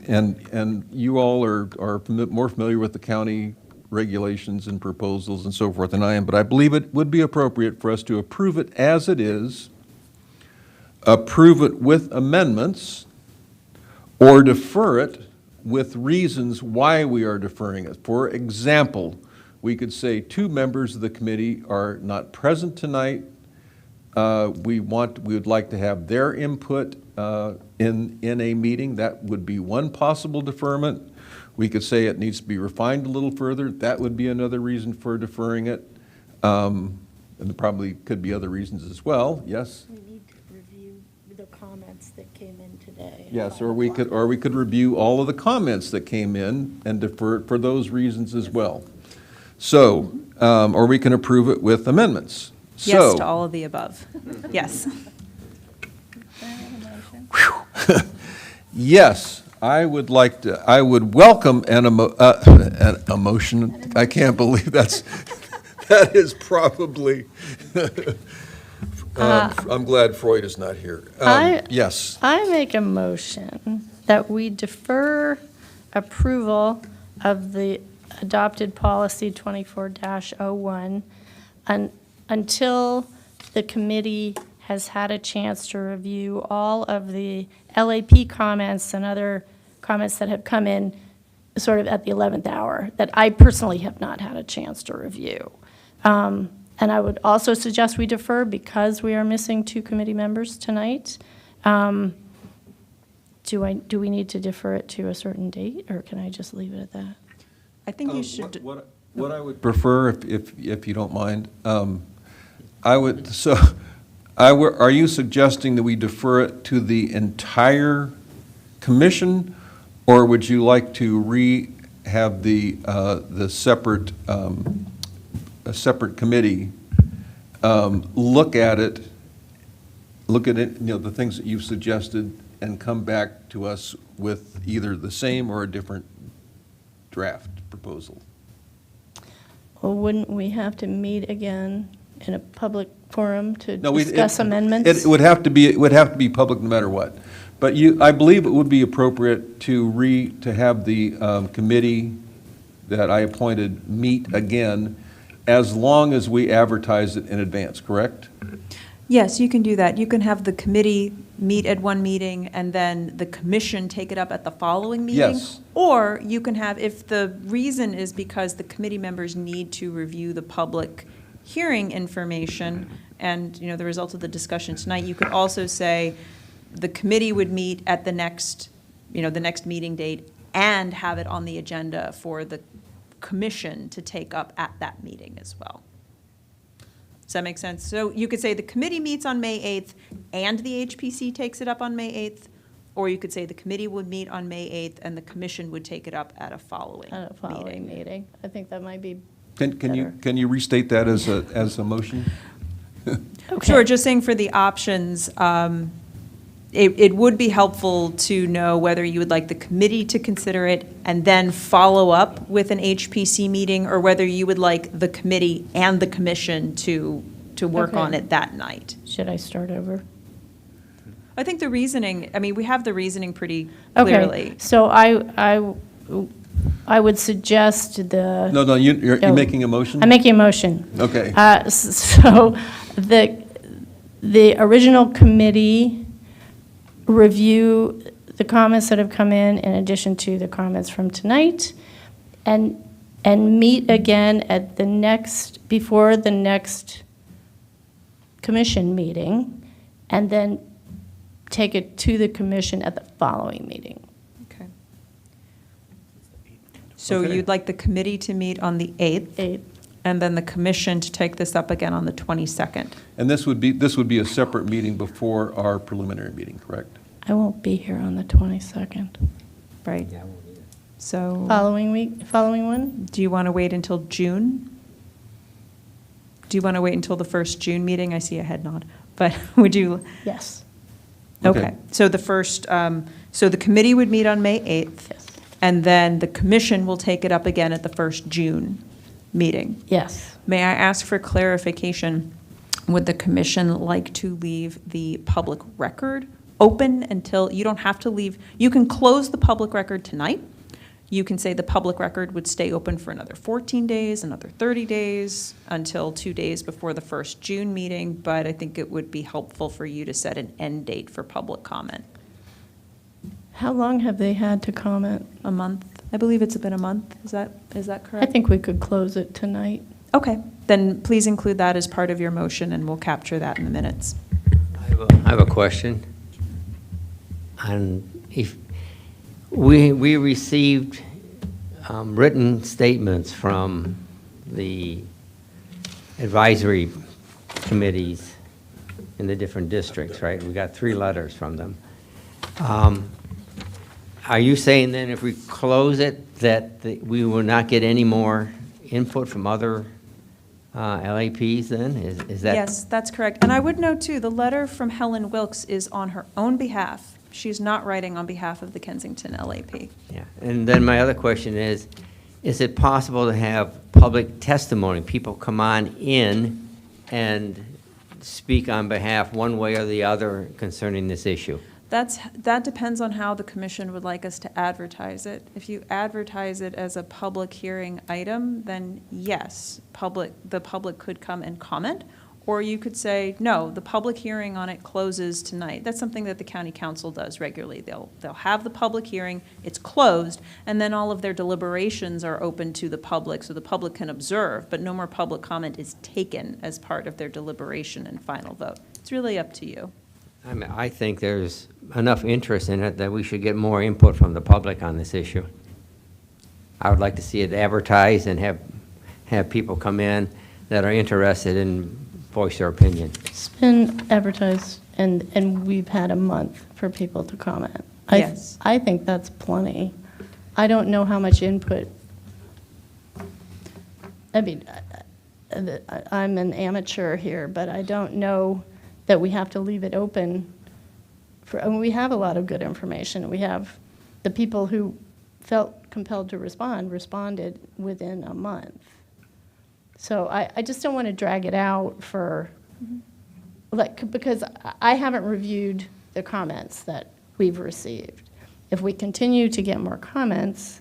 and you all are more familiar with the county regulations and proposals and so forth than I am, but I believe it would be appropriate for us to approve it as it is, approve it with amendments, or defer it with reasons why we are deferring it. For example, we could say 2 members of the committee are not present tonight. We would like to have their input in a meeting. That would be one possible deferment. We could say it needs to be refined a little further. That would be another reason for deferring it. And there probably could be other reasons as well. Yes? We need to review the comments that came in today. Yes, or we could review all of the comments that came in and defer it for those reasons as well. So, or we can approve it with amendments. Yes to all of the above. Yes. Yes, I would welcome an emotion. I can't believe that is probably, I'm glad Freud is not here. Yes. I make a motion that we defer approval of the adopted policy 24-01 until the committee has had a chance to review all of the LAP comments and other comments that have come in sort of at the 11th hour that I personally have not had a chance to review. And I would also suggest we defer because we are missing 2 committee members tonight. Do we need to defer it to a certain date, or can I just leave it at that? I think you should. What I would prefer, if you don't mind, Are you suggesting that we defer it to the entire commission, or would you like to have the separate, a separate committee look at it, the things that you've suggested, and come back to us with either the same or a different draft proposal? Well, wouldn't we have to meet again in a public forum to No, discuss amendments? It would have to be public no matter what. But I believe it would be appropriate to have the committee that I appointed meet again, as long as we advertise it in advance, correct? Yes, you can do that. You can have the committee meet at one meeting and then the commission take it up at the following meeting. Yes. Or you can have, if the reason is because the committee members need to review the public hearing information and, the results of the discussion tonight, you could also say the committee would meet at the next meeting date and have it on the agenda for the commission to take up at that meeting as well. Does that make sense? So you could say the committee meets on May 8th and the HPC takes it up on May 8th, or you could say the committee would meet on May 8th and the commission would take it up at a following meeting. At a following meeting. I think that might be Can you restate that as a motion? okay. Sure, just saying for the options, it would be helpful to know whether you would like the committee to consider it and then follow up with an HPC meeting, or whether you would like the committee and the commission to work Okay. on it that night. Should I start over? I think the reasoning, we have the reasoning pretty Okay, clearly. so I would suggest the. No, you're No. making a motion? I'm making a motion. Okay. So the original committee review the comments that have come in addition to the comments from tonight, and meet again at before the next commission meeting, and then take it to the commission at the following meeting. Okay. So Okay. you'd like the committee to meet on the 8th, and then the commission to take this up again on the 22nd. And this would be a separate meeting before our preliminary meeting, correct? I won't be here on the 22nd. Right? So, Following one? do you want to wait until June? Do you want to wait until the first June meeting? I see a head nod, but would you? Yes. Okay, so the committee would meet on May 8th, Yes. and then the commission will take it up again at the first June meeting. Yes. May I ask for clarification? Would the commission like to leave the public record open until, you don't have to leave, you can close the public record tonight. You can say the public record would stay open for another 14 days, another 30 days, until 2 days before the first June meeting, but I think it would be helpful for you to set an end date for public comment. How long have they had to comment? A month? I believe it's been a month. Is that I correct? think we could close it tonight. Okay, then please include that as part of your motion, and we'll capture that in the minutes. I have a question. And if we received written statements from the advisory committees in the different districts, right? We got 3 letters from them. Are you saying then if we close it, that we will not get any more input from other LAPs then? Is that? Yes, that's correct. And I would note, too, the letter from Helen Wilkes is on her own behalf. She's not writing on behalf of the Kensington LAP. Yeah, and then my other question is it possible to have public testimony? People come on in and speak on behalf one way or the other concerning this issue? That depends on how the commission would like us to advertise it. If you advertise it as a public hearing item, then yes, the public could come and comment. Or you could say, no, the public hearing on it closes tonight. That's something that the county council does regularly. They'll have the public hearing, it's closed, and then all of their deliberations are open to the public, so the public can observe, but no more public comment is taken as part of their deliberation and final vote. It's really up to you. I mean, I think there's enough interest in it that we should get more input from the public on this issue. I would like to see it advertised and have people come in that are interested in voice their opinion. It's been advertised, and we've had a month for people to comment. Yes. I think that's plenty. I don't know how much input, I mean, I'm an amateur here, but I don't know that we have to leave it open for, I mean, we have a lot of good information. We have the people who felt compelled to responded within a month. So I just don't want to drag it out for, like, because I haven't reviewed the comments that we've received. If we continue to get more comments,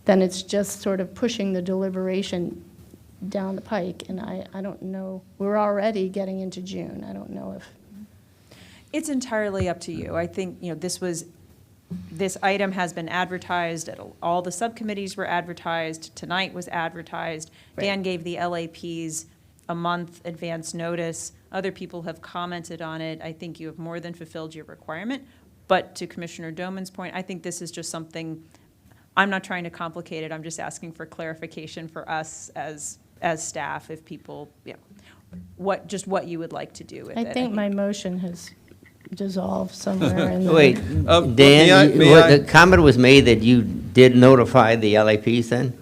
then it's just sort of pushing the deliberation down the pike, and I don't know, we're already getting into June. I don't know if, It's entirely up to you. I think, this item has been advertised, all the subcommittees were advertised, tonight was advertised. Dan gave the LAPs a month advance notice. Other people have commented on it. I think you have more than fulfilled your requirement. But to Commissioner Doman's point, I think this is just something, I'm not trying to complicate it, I'm just asking for clarification for us as staff, if people, what you would like to do with it. I think my motion has dissolved somewhere in there. Wait, Dan, the comment was made that you did notify the LAPs then?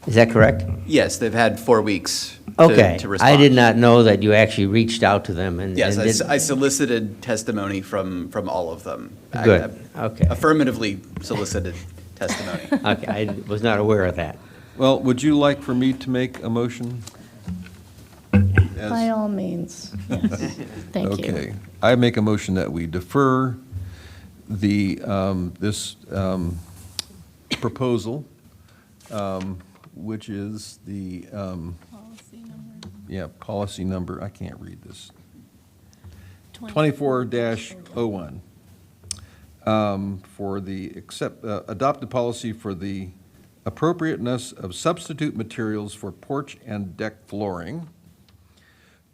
Is that correct? Yes, they've had 4 weeks Okay. to respond. I did not know that you actually reached out to them and. Yes, and did- I solicited testimony from all of them. Good, okay. Affirmatively solicited testimony. Okay, I was not aware of that. Well, would you like for me to make a motion? By all means, yes. Thank you. Okay. I make a motion that we defer this proposal, which is the, policy number, I can't read this. 24-01. For the adopted policy for the appropriateness of substitute materials for porch and deck flooring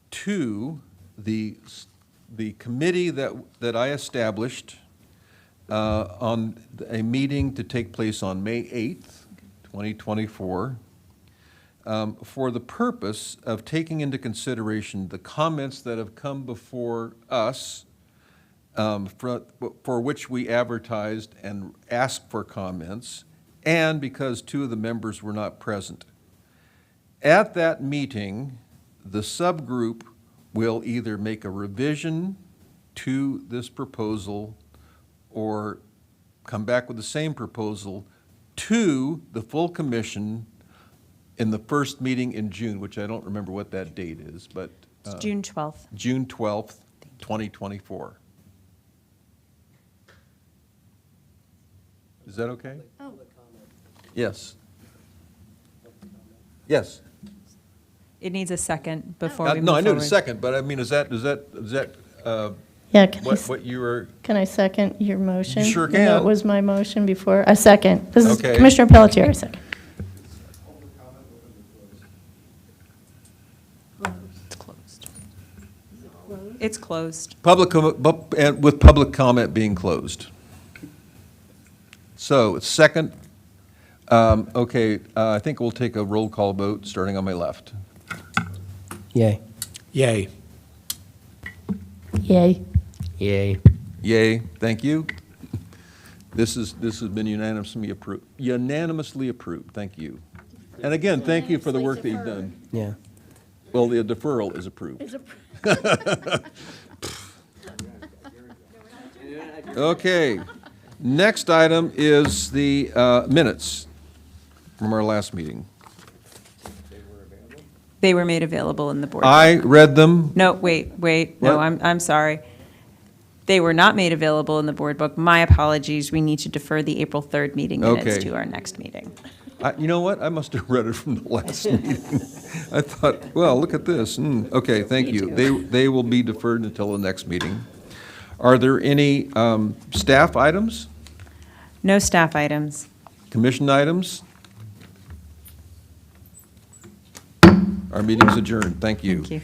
to the committee that I established on a meeting to take place on May 8th, 2024, for the purpose of taking into consideration the comments that have come before us, for which we advertised and asked for comments, and because 2 of the members were not present. At that meeting, the subgroup will either make a revision to this proposal or come back with the same proposal to the full commission in the first meeting in June, which I don't remember what that date is, but. It's June 12th. June 12th, 2024. Is that okay? Oh. Yes. Yes. It needs a second before we move No, I knew forward. the second, but I mean, is that Yeah, can I what you were, Can I second your motion? You sure Even though can. it was my motion before. I second. This is Okay. Commissioner Pelletier, I second. It's closed. It's closed. with public comment being closed. So, second, okay, I think we'll take a roll call vote, starting on my left. Yay. Yay. Yay. Yay. Yay, thank you. This has been unanimously approved, thank you. And again, thank you for the work that you've done. Yeah. Well, the deferral is approved. Okay, next item is the minutes from our last meeting. They were made available in the board. I read them. No, wait, no, What? I'm sorry. They were not made available in the board book. My apologies. We need to defer the April 3rd meeting minutes Okay. to our next meeting. You know what? I must have read it from the last meeting. I thought, well, look at this. Okay, thank Me you. too. They will be deferred until the next meeting. Are there any staff items, No staff items. commission items? Our meeting's adjourned. Thank you. Thank you.